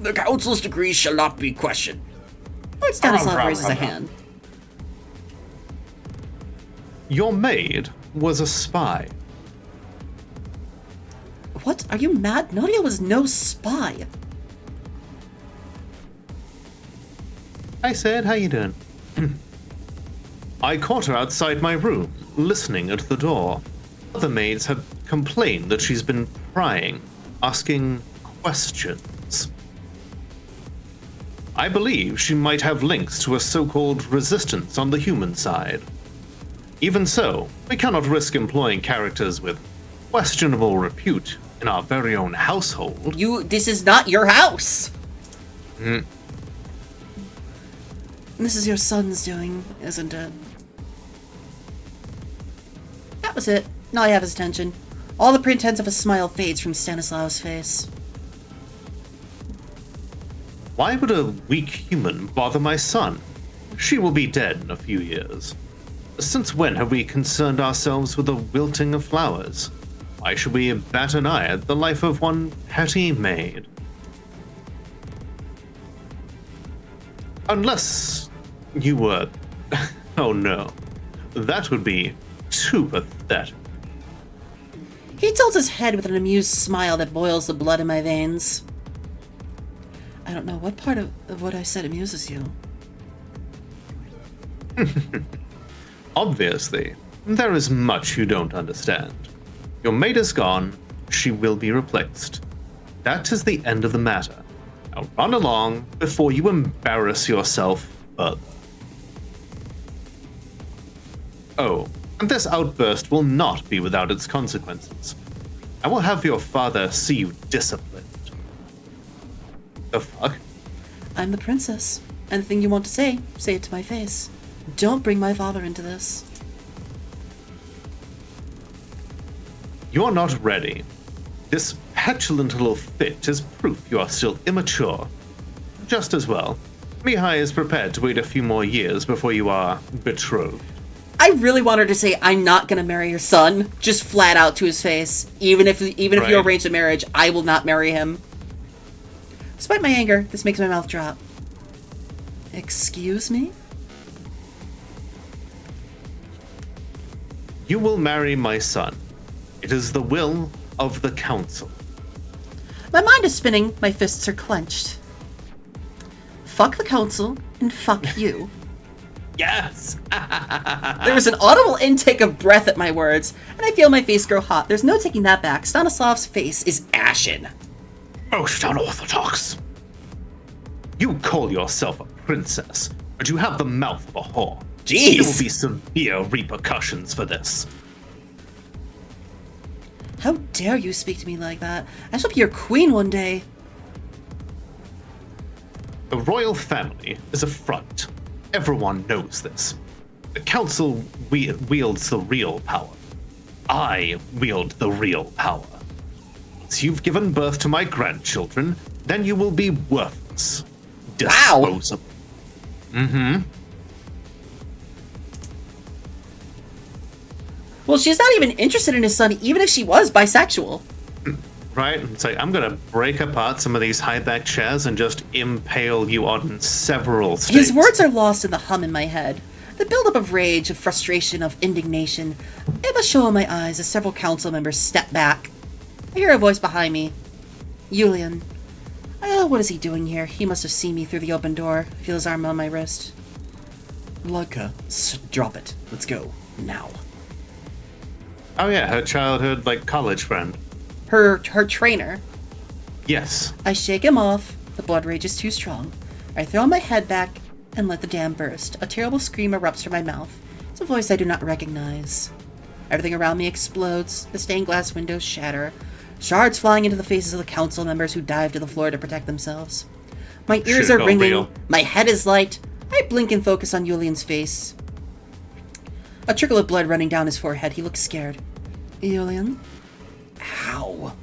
The council's decrees shall not be questioned. Lord Stanislav raises a hand. Your maid was a spy. What? Are you mad? Nadia was no spy. Hi, Sid. How you doing? I caught her outside my room, listening at the door. Other maids have complained that she's been prying, asking questions. I believe she might have links to a so-called resistance on the human side. Even so, we cannot risk employing characters with questionable repute in our very own household. This is not your house! This is your son's doing, isn't it? That was it. Now I have his attention. All the pretense of a smile fades from Stanislav's face. Why would a weak human bother my son? She will be dead in a few years. Since when have we concerned ourselves with the wilting of flowers? Why should we bat an eye at the life of one petty maid? Unless you were... oh no. That would be too pathetic. He tilts his head with an amused smile that boils the blood in my veins. I don't know what part of what I said amuses you. Obviously, there is much you don't understand. Your maid is gone, she will be replaced. That is the end of the matter. Now run along before you embarrass yourself further. Oh, and this outburst will not be without its consequences. I will have your father see you disciplined. The fuck? I'm the princess. Anything you want to say it to my face. Don't bring my father into this. You're not ready. This petulant little fit is proof you are still immature. Just as well, Mihai is prepared to wait a few more years before you are betrothed. I really want her to say, I'm not gonna marry your son, just flat out to his face. Even if you arrange a marriage, I will not marry him. Despite my anger, this makes my mouth drop. Excuse me? You will marry my son. It is the will of the council. My mind is spinning, my fists are clenched. Fuck the council, and fuck you. Yes! There was an audible intake of breath at my words, and I feel my face grow hot. There's no taking that back. Stanislav's face is ashen. Most unorthodox. You call yourself a princess, but you have the mouth of a whore. Jeez. There will be severe repercussions for this. How dare you speak to me like that? I shall be your queen one day. The royal family is a front. Everyone knows this. The council wields the real power. I wield the real power. Once you've given birth to my grandchildren, then you will be worthless. Wow. Disposable. Mm-hmm. Well, she's not even interested in his son, even if she was bisexual. Right? It's like, I'm gonna break apart some of these high-back chairs and just impale you on several stakes. His words are lost in the hum in my head. The buildup of rage, of frustration, of indignation. I have a show in my eyes as several council members step back. I hear a voice behind me. Julian. What is he doing here? He must have seen me through the open door. I feel his arm on my wrist. Ludka, drop it. Let's go. Now. Oh yeah, her childhood, college friend. Her trainer. Yes. I shake him off. The blood rage is too strong. I throw my head back and let the dam burst. A terrible scream erupts from my mouth. It's a voice I do not recognize. Everything around me explodes. The stained glass windows shatter. Shards flying into the faces of the council members who dive to the floor to protect themselves. My ears are ringing. Real. My head is light. I blink and focus on Julian's face. A trickle of blood running down his forehead. He looks scared. Julian? How?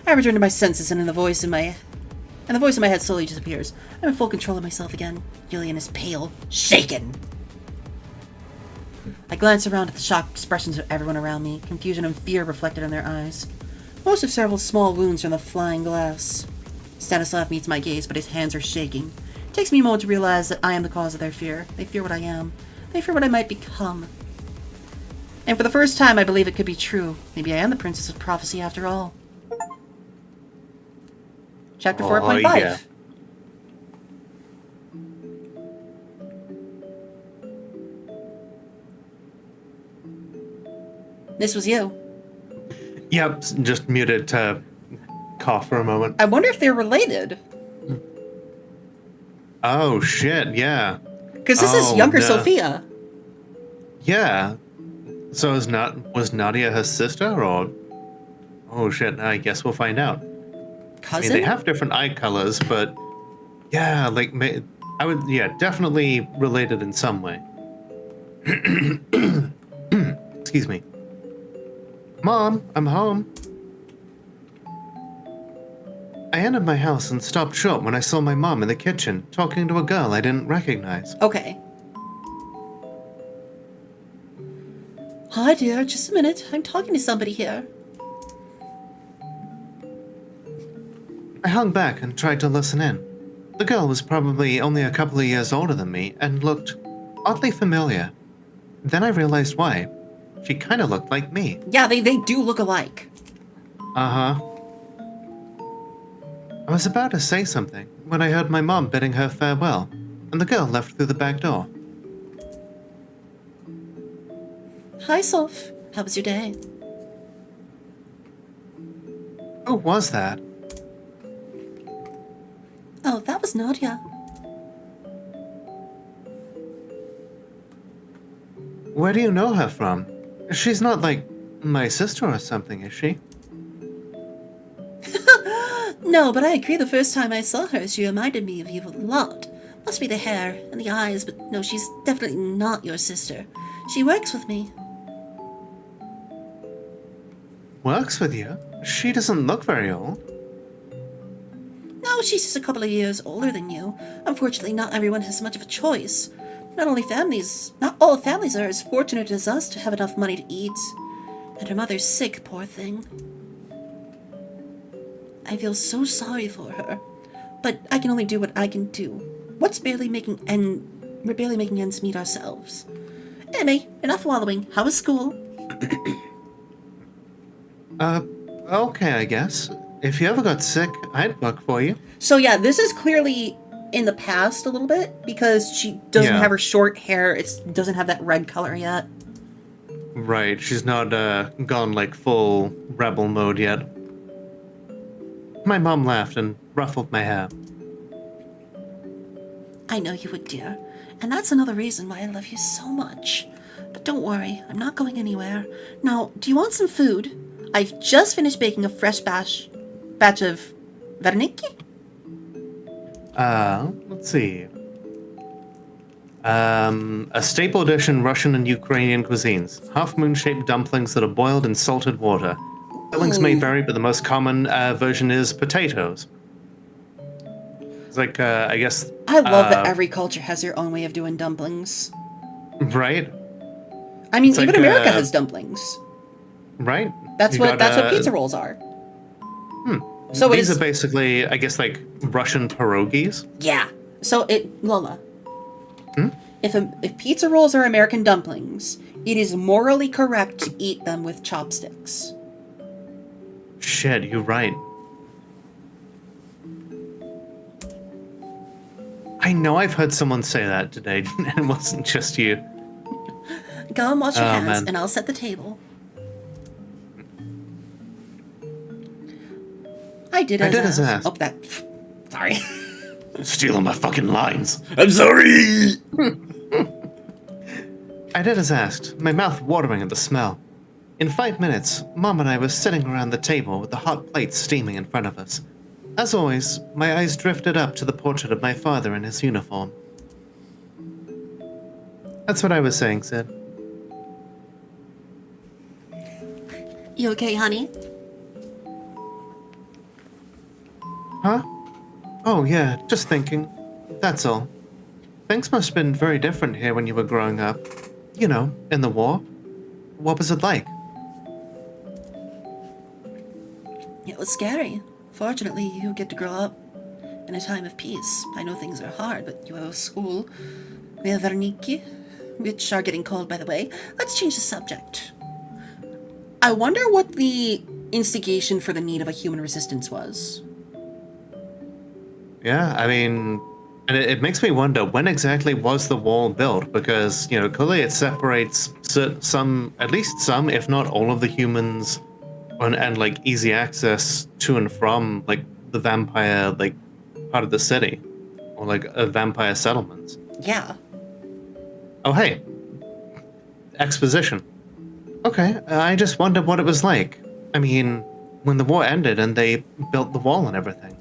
I return to my senses, and the voice in my head slowly disappears. I'm in full control of myself again. Julian is pale, shaken. I glance around at the shocked expressions of everyone around me, confusion and fear reflected in their eyes. Most have several small wounds from the flying glass. Stanislav meets my gaze, but his hands are shaking. It takes me a moment to realize that I am the cause of their fear. They fear what I am. They fear what I might become. And for the first time, I believe it could be true. Maybe I am the princess of prophecy after all. Chapter 4.5. Yeah. This was you. Yep, just muted to cough for a moment. I wonder if they're related. Oh shit, yeah. Because this is younger Sophia. Yeah. So was Nadia her sister, or... Oh shit, I guess we'll find out. Cousin? I mean, they have different eye colors, but... Yeah, definitely related in some way. Excuse me. Mom, I'm home. I entered my house and stopped short when I saw my mom in the kitchen, talking to a girl I didn't recognize. Okay. Hi, dear. Just a minute. I'm talking to somebody here. I hung back and tried to listen in. The girl was probably only a couple of years older than me and looked oddly familiar. Then I realized why. She kind of looked like me. Yeah, they do look alike. Uh-huh. I was about to say something when I heard my mom bidding her farewell, and the girl left through the back door. Hi, Soph. How was your day? Who was that? Oh, that was Nadia. Where do you know her from? She's not like my sister or something, is she? No, but I agree the first time I saw her, she reminded me of you a lot. Must be the hair and the eyes, but no, she's definitely not your sister. She works with me. Works with you? She doesn't look very old. No, she's just a couple of years older than you. Unfortunately, not everyone has much of a choice. Not all families are as fortunate as us to have enough money to eat. And her mother's sick, poor thing. I feel so sorry for her. But I can only do what I can do. we're barely making ends meet ourselves. Anyway, enough wallowing. How was school? Okay, I guess. If you ever got sick, I'd book for you. So yeah, this is clearly in the past a little bit because she doesn't Yeah. have her short hair. It doesn't have that red color yet. Right, she's not, gone, like, full rebel mode yet. My mom laughed and ruffled my hair. I know you would, dear. And that's another reason why I love you so much. But don't worry, I'm not going anywhere. Now, do you want some food? I've just finished baking a fresh batch of verniki. Let's see. A staple dish in Russian and Ukrainian cuisines. Half-moon-shaped dumplings that are boiled in salted water. Fillings may vary, but the most common version is potatoes. It's like, I guess... I love that every culture has their own way of doing dumplings. Right? I mean, It's even like, America has dumplings. Right? That's You what got, pizza rolls are. So These are basically, I guess, like, Russian pierogies. Yeah. So Lola. If pizza rolls are American dumplings, it is morally correct to eat them with chopsticks. Shit, you're right. I know I've heard someone say that today, and it wasn't just you. Go and wash your hands, man. and I'll set the table. I did as asked. Oh, that. Sorry. Stealing my fucking lines. I'm sorry! I did as asked, my mouth watering at the smell. In 5 minutes, Mom and I were sitting around the table with the hot plates steaming in front of us. As always, my eyes drifted up to the portrait of my father in his uniform. That's what I was saying, Sid. You okay, honey? Huh? Oh, yeah, just thinking. That's all. Things must have been very different here when you were growing up. You know, in the war. What was it like? It was scary. Fortunately, you get to grow up in a time of peace. I know things are hard, but you have a school. We have verniki, which are getting cold, by the way. Let's change the subject. I wonder what the instigation for the need of a human resistance was. Yeah, I mean, and it makes me wonder, when exactly was the wall built? Because, you know, clearly it separates some, at least some, if not all of the humans and like easy access to and from like the vampire like part of the city or like vampire settlements. Yeah. Oh, hey. Exposition. Okay, I just wondered what it was like. I mean, when the war ended and they built the wall and everything.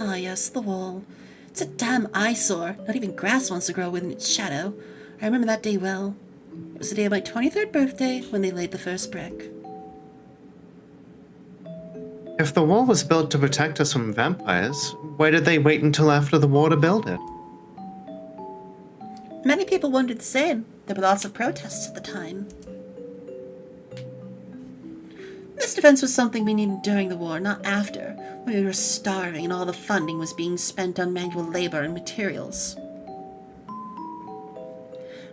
Ah, yes, the wall. It's a damn eyesore. Not even grass wants to grow within its shadow. I remember that day well. It was the day of my 23rd birthday when they laid the first brick. If the wall was built to protect us from vampires, why did they wait until after the war to build it? Many people wondered the same. There were lots of protests at the time. This defense was something we needed during the war, not after, when we were starving and all the funding was being spent on manual labor and materials.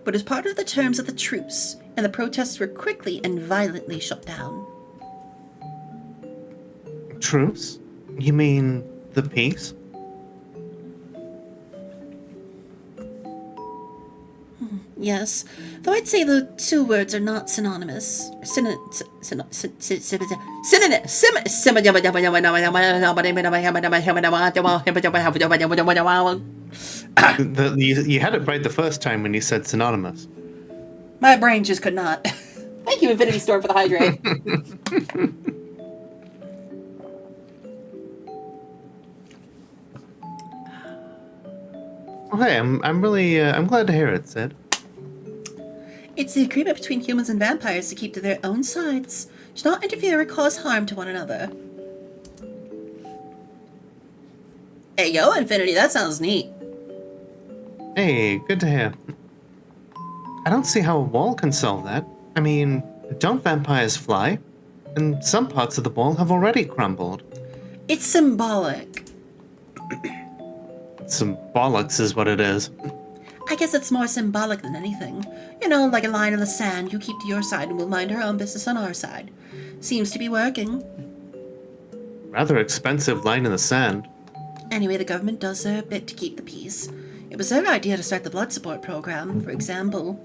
But as part of the terms of the truce, and the protests were quickly and violently shut down. Truce? You mean the peace? Yes, though I'd say the two words are not synonymous. You had it right the first time when you said synonymous. My brain just could not. Thank you, Infinity Storm, for the hydrate. Okay, I'm really I'm glad to hear it, Sid. It's the agreement between humans and vampires to keep to their own sides, to not interfere or cause harm to one another. Hey, yo, Infinity, that sounds neat. Hey, good to hear. I don't see how a wall can solve that. I mean, don't vampires fly? And some parts of the wall have already crumbled. It's symbolic. Some bollocks is what it is. I guess it's more symbolic than anything. You know, like a line in the sand, you keep to your side and we'll mind our own business on our side. Seems to be working. Rather expensive line in the sand. Anyway, the government does their bit to keep the peace. It was their idea to start the blood support program, for example,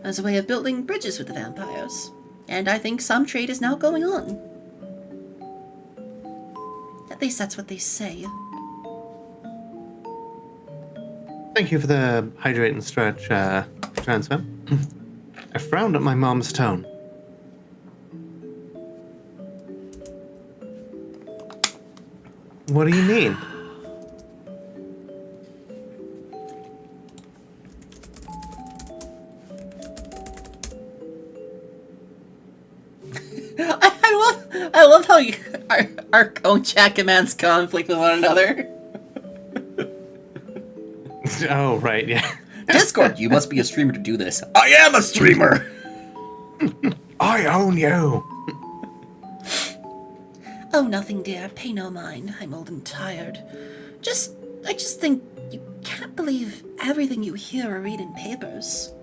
as a way of building bridges with the vampires. And I think some trade is now going on. At least that's what they say. Thank you for the hydrate and stretch transfer. I frowned at my mom's tone. What do you mean? I love how our Konchak and Man's conflict with one another. Oh, right, yeah. Discord, you must be a streamer to do this. I am a streamer! I own you. Oh, nothing, dear. Pay no mind. I'm old and tired. I just think you can't believe everything you hear or read in papers.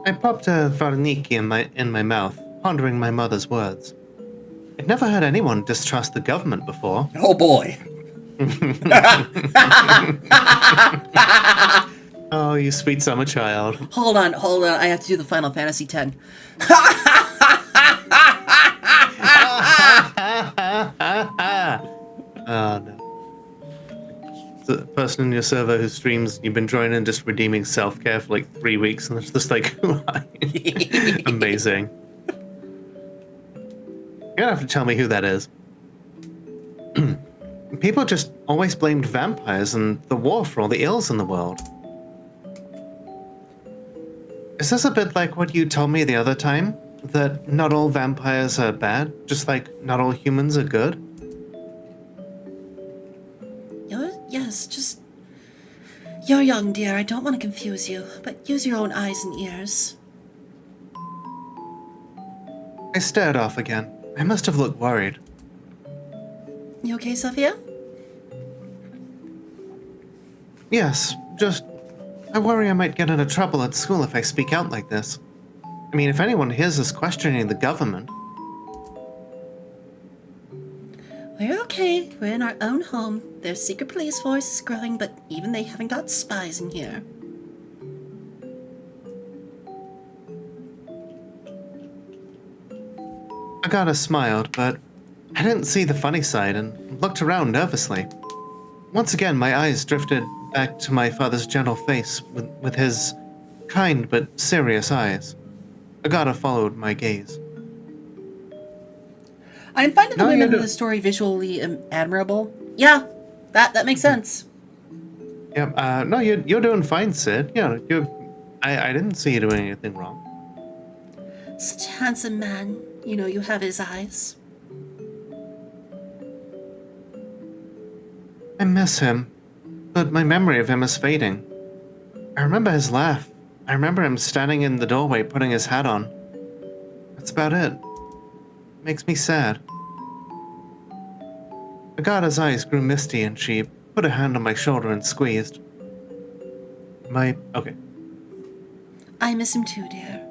I popped a Varniki in my mouth, pondering my mother's words. I'd never heard anyone distrust the government before. Oh boy. Oh, you sweet summer child. Hold on. I have to do the Final Fantasy X. Oh, no. The person in your server who streams, you've been joining just redeeming self-care for like 3 weeks, and it's just like, amazing. You're gonna have to tell me who that is. People just always blamed vampires and the war for all the ills in the world. Is this a bit like what you told me the other time? That not all vampires are bad, just like not all humans are good? Yes, You're young, dear. I don't want to confuse you, but use your own eyes and ears. I stared off again. I must have looked worried. You okay, Sophia? Yes, just... I worry I might get into trouble at school if I speak out like this. I mean, if anyone hears us questioning the government... We're okay. We're in our own home. Their secret police force is growing, but even they haven't got spies in here. Agata smiled, but I didn't see the funny side and looked around nervously. Once again, my eyes drifted back to my father's gentle face with his kind but serious eyes. Agata followed my gaze. I'm finding the No, women you in the story visually admirable. Yeah, that makes sense. Yeah, no, you're doing fine, Sid. Yeah, I didn't see you doing anything wrong. Such a handsome man. You know you have his eyes. I miss him, but my memory of him is fading. I remember his laugh. I remember him standing in the doorway putting his hat on. That's about it. Makes me sad. Agata's eyes grew misty and she put a hand on my shoulder and squeezed. Okay. I miss him too, dear.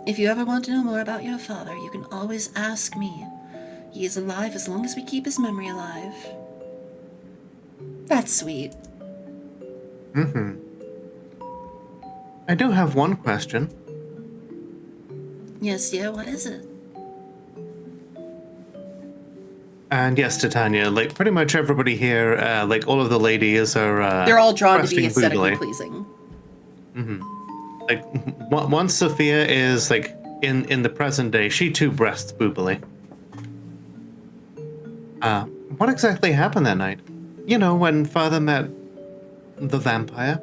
If you ever want to know more about your father, you can always ask me. He is alive as long as we keep his memory alive. That's sweet. Mm-hmm. I do have one question. Yes, dear, what is it? And yes, Titania, like pretty much everybody here, like all of the ladies are They're all drawn to be resting aesthetically boobily. pleasing. Like once Sophia is like in the present day, she too breasts boobily. What exactly happened that night? You know, when Father met the vampire?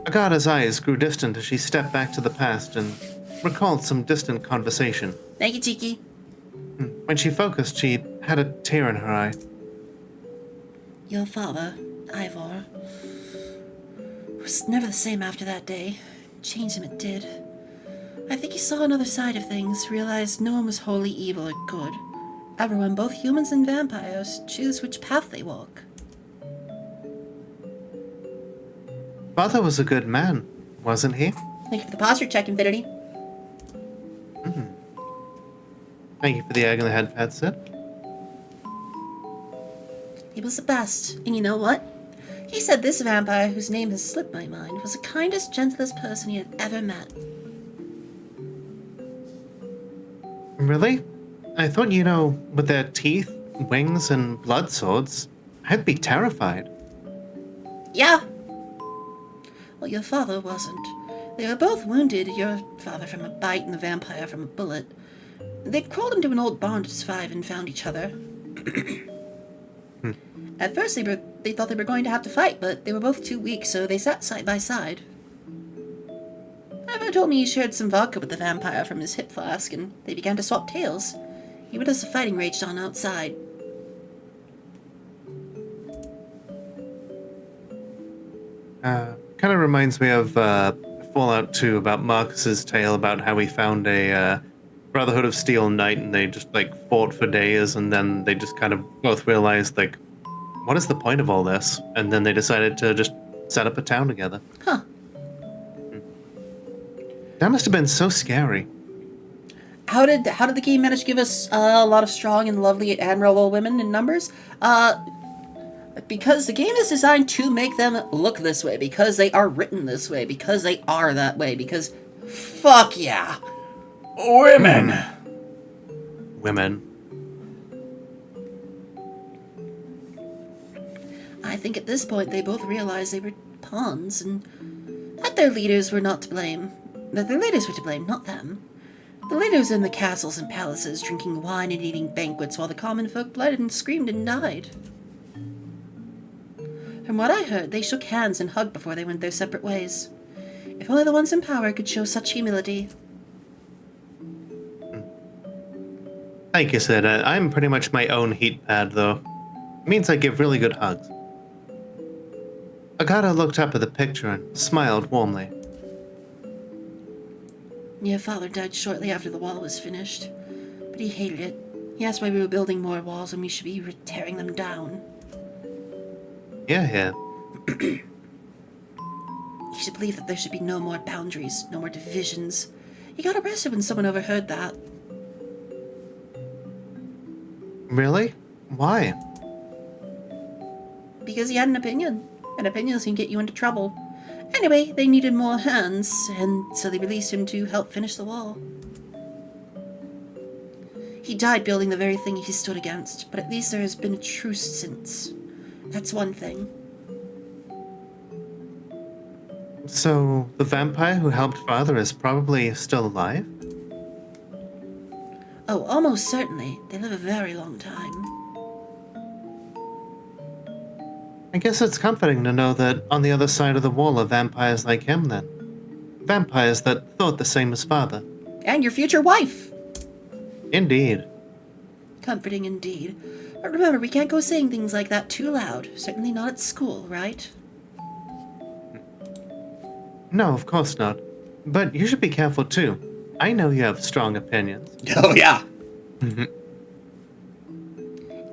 Agata's eyes grew distant as she stepped back to the past and recalled some distant conversation. Thank you, Cheeky. When she focused, she had a tear in her eye. Your father, Ivor, was never the same after that day. Changed him, it did. I think he saw another side of things, realized no one was wholly evil or good. Everyone, both humans and vampires, choose which path they walk. Father was a good man, wasn't he? Thank you for the posture check, Infinity. Thank you for the egg in the head, Pat said. He was the best, and you know what? He said this vampire, whose name has slipped my mind, was the kindest, gentlest person he had ever met. Really? I thought, with their teeth, wings, and blood swords, I'd be terrified. Yeah. Well, your father wasn't. They were both wounded, your father from a bite and the vampire from a bullet. They'd crawled into an old barn to survive and found each other. At first, they thought they were going to have to fight, but they were both too weak, so they sat side by side. Ivor told me he shared some vodka with the vampire from his hip flask, and they began to swap tales, even as the fighting raged on outside. Kind of reminds me of Fallout 2 about Marcus's tale about how he found a Brotherhood of Steel knight and they just fought for days, and then they just kind of both realized what is the point of all this? And then they decided to just set up a town together. Huh. That must have been so scary. How did the game manage to give us a lot of strong and lovely admirable women in numbers? Because the game is designed to make them look this way, because they are written this way, because they are that way, because fuck yeah. Women! Women. I think at this point they both realized they were pawns, and that their leaders were not to blame. That their leaders were to blame, not them. The leaders in the castles and palaces, drinking wine and eating banquets, while the common folk bled and screamed and died. From what I heard, they shook hands and hugged before they went their separate ways. If only the ones in power could show such humility. Like you said, I'm pretty much my own heat pad, though. It means I give really good hugs. Agata looked up at the picture and smiled warmly. Your father died shortly after the wall was finished, but he hated it. He asked why we were building more walls when we should be tearing them down. Yeah. He should believe that there should be no more boundaries, no more divisions. He got arrested when someone overheard that. Really? Why? Because he had an opinion. And opinions can get you into trouble. Anyway, they needed more hands, and so they released him to help finish the wall. He died building the very thing he stood against, but at least there has been a truce since. That's one thing. So, the vampire who helped Father is probably still alive? Oh, almost certainly. They live a very long time. I guess it's comforting to know that on the other side of the wall are vampires like him, then. Vampires that thought the same as Father. And your future wife! Indeed. Comforting indeed. But remember, we can't go saying things like that too loud. Certainly not at school, right? No, of course not. But you should be careful too. I know you have strong opinions. Oh, yeah.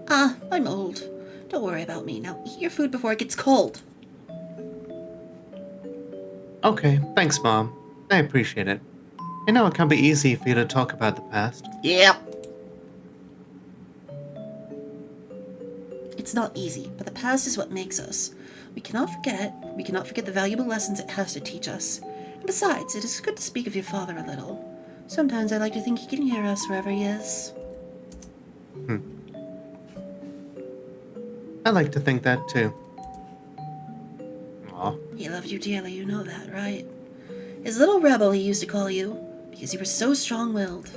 I'm old. Don't worry about me. Now eat your food before it gets cold. Okay, thanks, Mom. I appreciate it. I know it can be easy for you to talk about the past. Yep. It's not easy, but the past is what makes us. We cannot forget it. We cannot forget the valuable lessons it has to teach us. And besides, it is good to speak of your father a little. Sometimes I like to think he can hear us wherever he is. I like to think that too. Aw. He loved you dearly, you know that, right? His little rebel, he used to call you, because you were so strong-willed.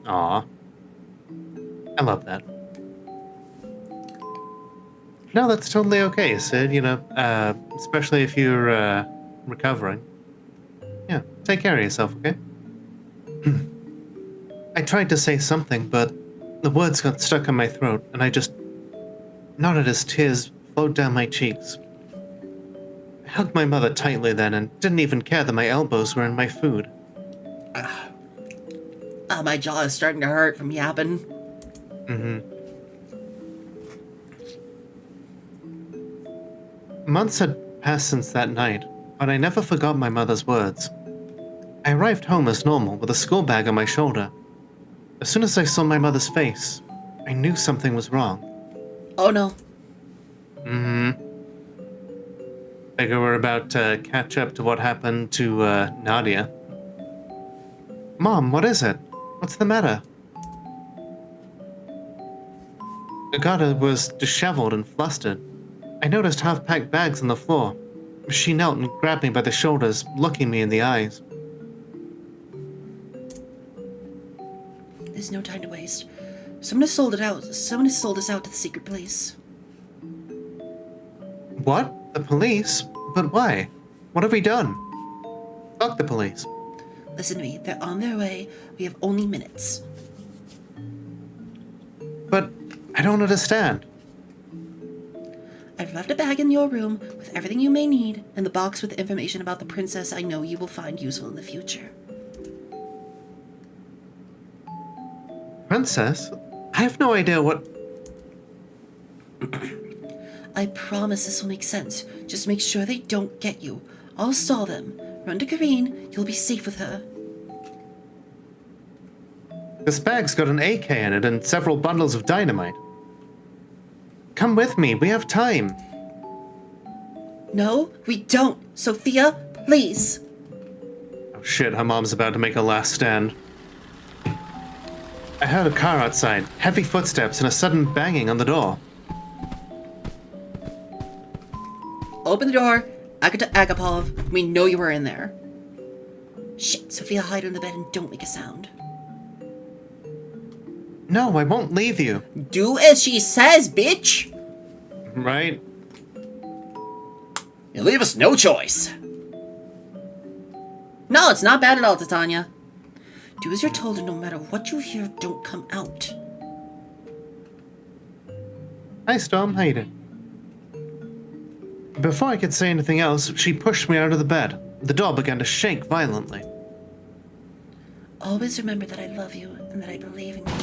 Aw. I love that. No, that's totally okay, Sid. Especially if you're recovering. Yeah, take care of yourself, okay? I tried to say something, but the words got stuck in my throat, and I just nodded as tears flowed down my cheeks. I hugged my mother tightly then and didn't even care that my elbows were in my food. My jaw is starting to hurt from yapping. Months had passed since that night, but I never forgot my mother's words. I arrived home as normal with a school bag on my shoulder. As soon as I saw my mother's face, I knew something was wrong. Oh no. Figure we're about to catch up to what happened to Nadia. Mom, what is it? What's the matter? Agata was disheveled and flustered. I noticed half-packed bags on the floor. She knelt and grabbed me by the shoulders, looking me in the eyes. There's no time to waste. Someone has sold it out. Someone has sold us out to the secret police. What? The police? But why? What have we done? Fuck the police. Listen to me. They're on their way. We have only minutes. But I don't understand. I've left a bag in your room with everything you may need, and the box with information about the princess I know you will find useful in the future. Princess? I have no idea what... I promise this will make sense. Just make sure they don't get you. I'll stall them. Run to Karine. You'll be safe with her. This bag's got an AK in it and several bundles of dynamite. Come with me, we have time. No, we don't. Sophia, please. Oh shit, her mom's about to make a last stand. I heard a car outside, heavy footsteps, and a sudden banging on the door. Open the door. Agapov, we know you were in there. Shit, Sophia, hide in the bed and don't make a sound. No, I won't leave you. Do as she says, bitch! Right? You leave us no choice. No, it's not bad at all, Titania. Do as you're told, and no matter what you hear, don't come out. Hi, Storm. How you doing? Before I could say anything else, she pushed me out of the bed. The door began to shake violently. Always remember that I love you and that I believe in you.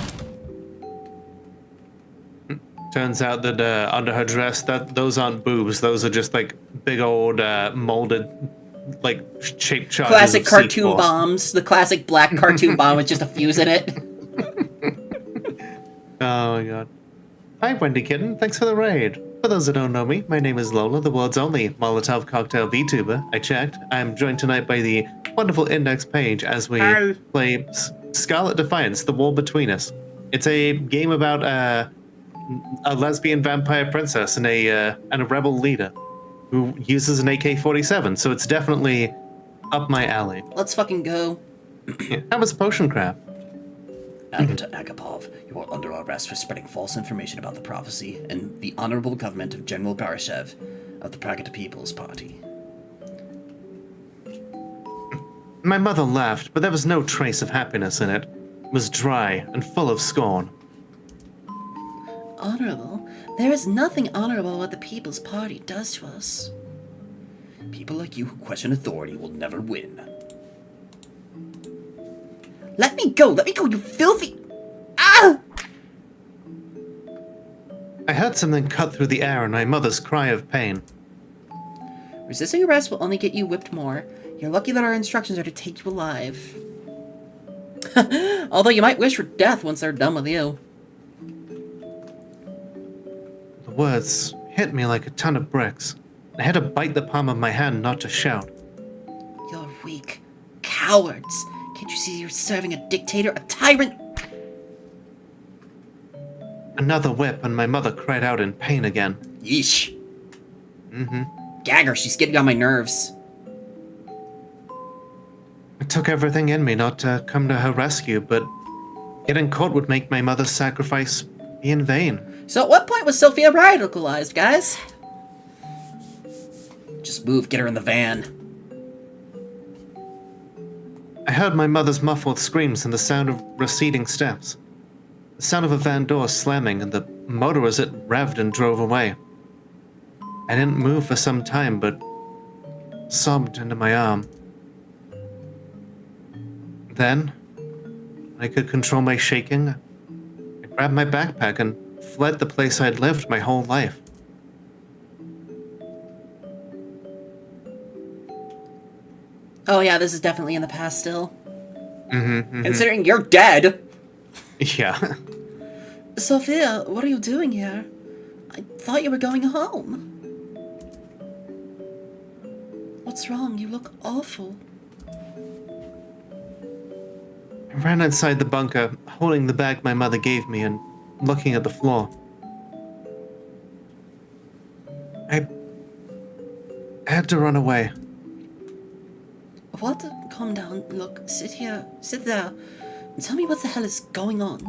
Turns out that under her dress, those aren't boobs. Those are just like big old molded, like shaped charges. Classic of cartoon C4. bombs. The classic black cartoon bomb with just a fuse in it. Oh my god. Hi, Wendy Kitten. Thanks for the raid. For those that don't know me, my name is Lola, the world's only Molotov cocktail VTuber. I checked. I'm joined tonight by the wonderful Index Page as we play Scarlet Defiance: The War Between Us. It's a game about a lesbian vampire princess and a rebel leader who uses an AK-47. So it's definitely up my alley. Let's fucking go. Yeah. How was Potion Craft? Agata Agapov, you are under arrest for spreading false information about the prophecy and the honorable government of General Barishev of the Pragata People's Party. My mother laughed, but there was no trace of happiness in it. It was dry and full of scorn. Honorable? There is nothing honorable what the People's Party does to us. People like you who question authority will never win. Let me go, you filthy... Ah! I heard something cut through the air and my mother's cry of pain. Resisting arrest will only get you whipped more. You're lucky that our instructions are to take you alive. Although you might wish for death once they're done with you. The words hit me like a ton of bricks. I had to bite the palm of my hand not to shout. You're weak. Cowards. Can't you see you're serving a dictator, a tyrant? Another whip and my mother cried out in pain again. Yeesh. Gag her, she's getting on my nerves. It took everything in me not to come to her rescue, but getting caught would make my mother's sacrifice be in vain. So at what point was Sophia radicalized, guys? Just move, get her in the van. I heard my mother's muffled screams and the sound of receding steps. The sound of a van door slamming and the motor as it revved and drove away. I didn't move for some time, but sobbed into my arm. Then, I could control my shaking. I grabbed my backpack and fled the place I'd lived my whole life. Oh yeah, this is definitely in the past still. Considering you're dead. Yeah. Sophia, what are you doing here? I thought you were going home. What's wrong? You look awful. I ran inside the bunker, holding the bag my mother gave me and looking at the floor. I had to run away. What? Calm down. Look, sit here. Sit there. And tell me what the hell is going on.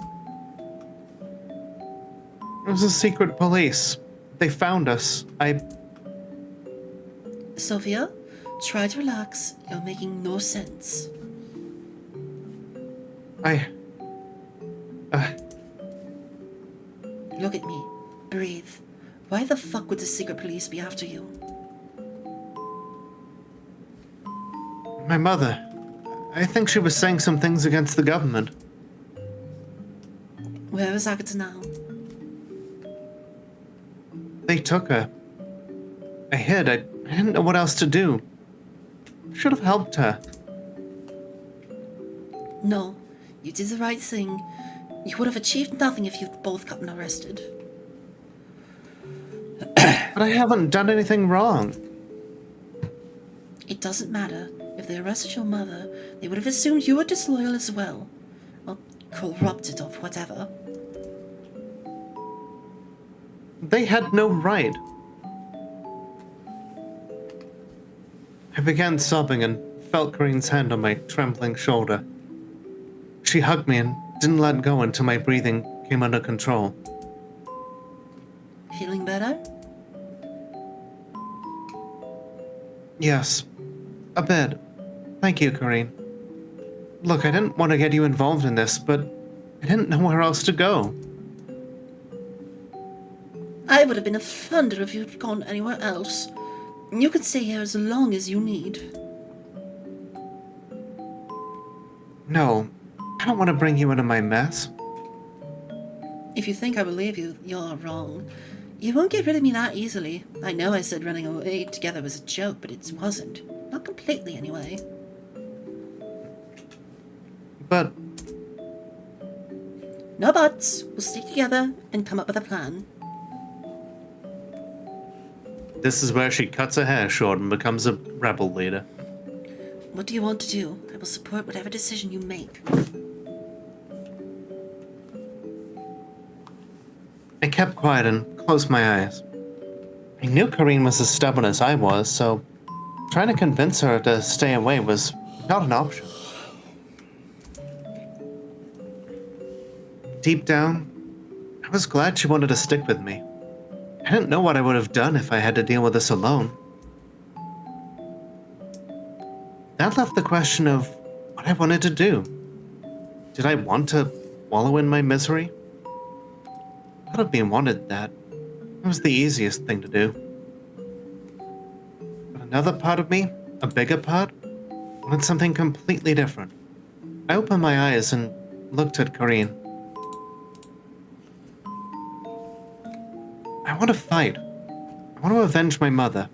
It was a secret police. They found us. Sophia, try to relax. You're making no sense. Look at me. Breathe. Why the fuck would the secret police be after you? My mother. I think she was saying some things against the government. Where is Agatha now? They took her. I hid. I didn't know what else to do. Should have helped her. No, you did the right thing. You would have achieved nothing if you'd both gotten arrested. But I haven't done anything wrong. It doesn't matter. If they arrested your mother, they would have assumed you were disloyal as well. Or corrupted or whatever. They had no right. I began sobbing and felt Corinne's hand on my trembling shoulder. She hugged me and didn't let go until my breathing came under control. Feeling better? Yes, a bit. Thank you, Corinne. Look, I didn't want to get you involved in this, but I didn't know where else to go. I would have been offended if you'd gone anywhere else. You can stay here as long as you need. No, I don't want to bring you into my mess. If you think I believe you, you're wrong. You won't get rid of me that easily. I know I said running away together was a joke, but it wasn't. Not completely, anyway. But No buts. We'll stick together and come up with a plan. this is where she cuts her hair short and becomes a rebel leader. What do you want to do? I will support whatever decision you make. I kept quiet and closed my eyes. I knew Corinne was as stubborn as I was, so trying to convince her to stay away was not an option. Deep down, I was glad she wanted to stick with me. I didn't know what I would have done if I had to deal with this alone. That left the question of what I wanted to do. Did I want to wallow in my misery? Part of me wanted that. It was the easiest thing to do. But another part of me, a bigger part, wanted something completely different. I opened my eyes and looked at Corinne. I want to fight. I want to avenge my mother.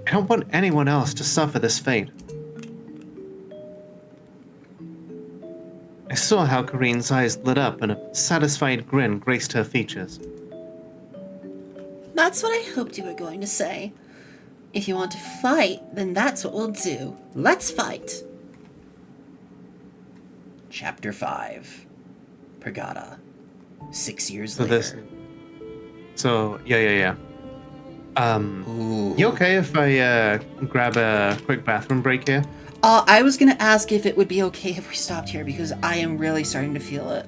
I don't want anyone else to suffer this fate. I saw how Corinne's eyes lit up and a satisfied grin graced her features. That's what I hoped you were going to say. If you want to fight, then that's what we'll do. Let's fight. Chapter 5. Pergata. 6 years So later. Yeah. Ooh. You okay if I grab a quick bathroom break here? I was gonna ask if it would be okay if we stopped here because I am really starting to feel it.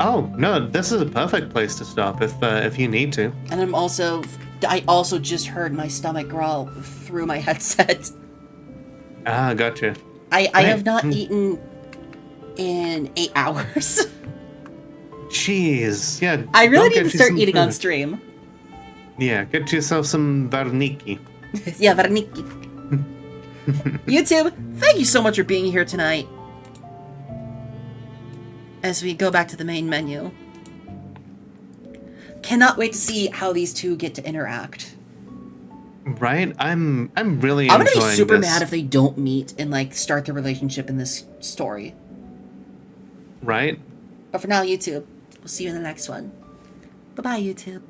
Oh no, this is a perfect place to stop if you need to. And I also just heard my stomach growl through my headset. Ah, gotcha. I Right. have not eaten in 8 hours. Jeez, yeah. I really don't need get to you start some eating on food. stream. Yeah, get yourself some varniki. Yeah, Verniki. YouTube, thank you so much for being here tonight. as we go back to the main menu. Cannot wait to see how these two get to interact. Right? I'm really I'm gonna enjoying be super this. mad if they don't meet and like start their relationship in this story. Right? But for now, YouTube. We'll see you in the next one. Bye-bye, YouTube.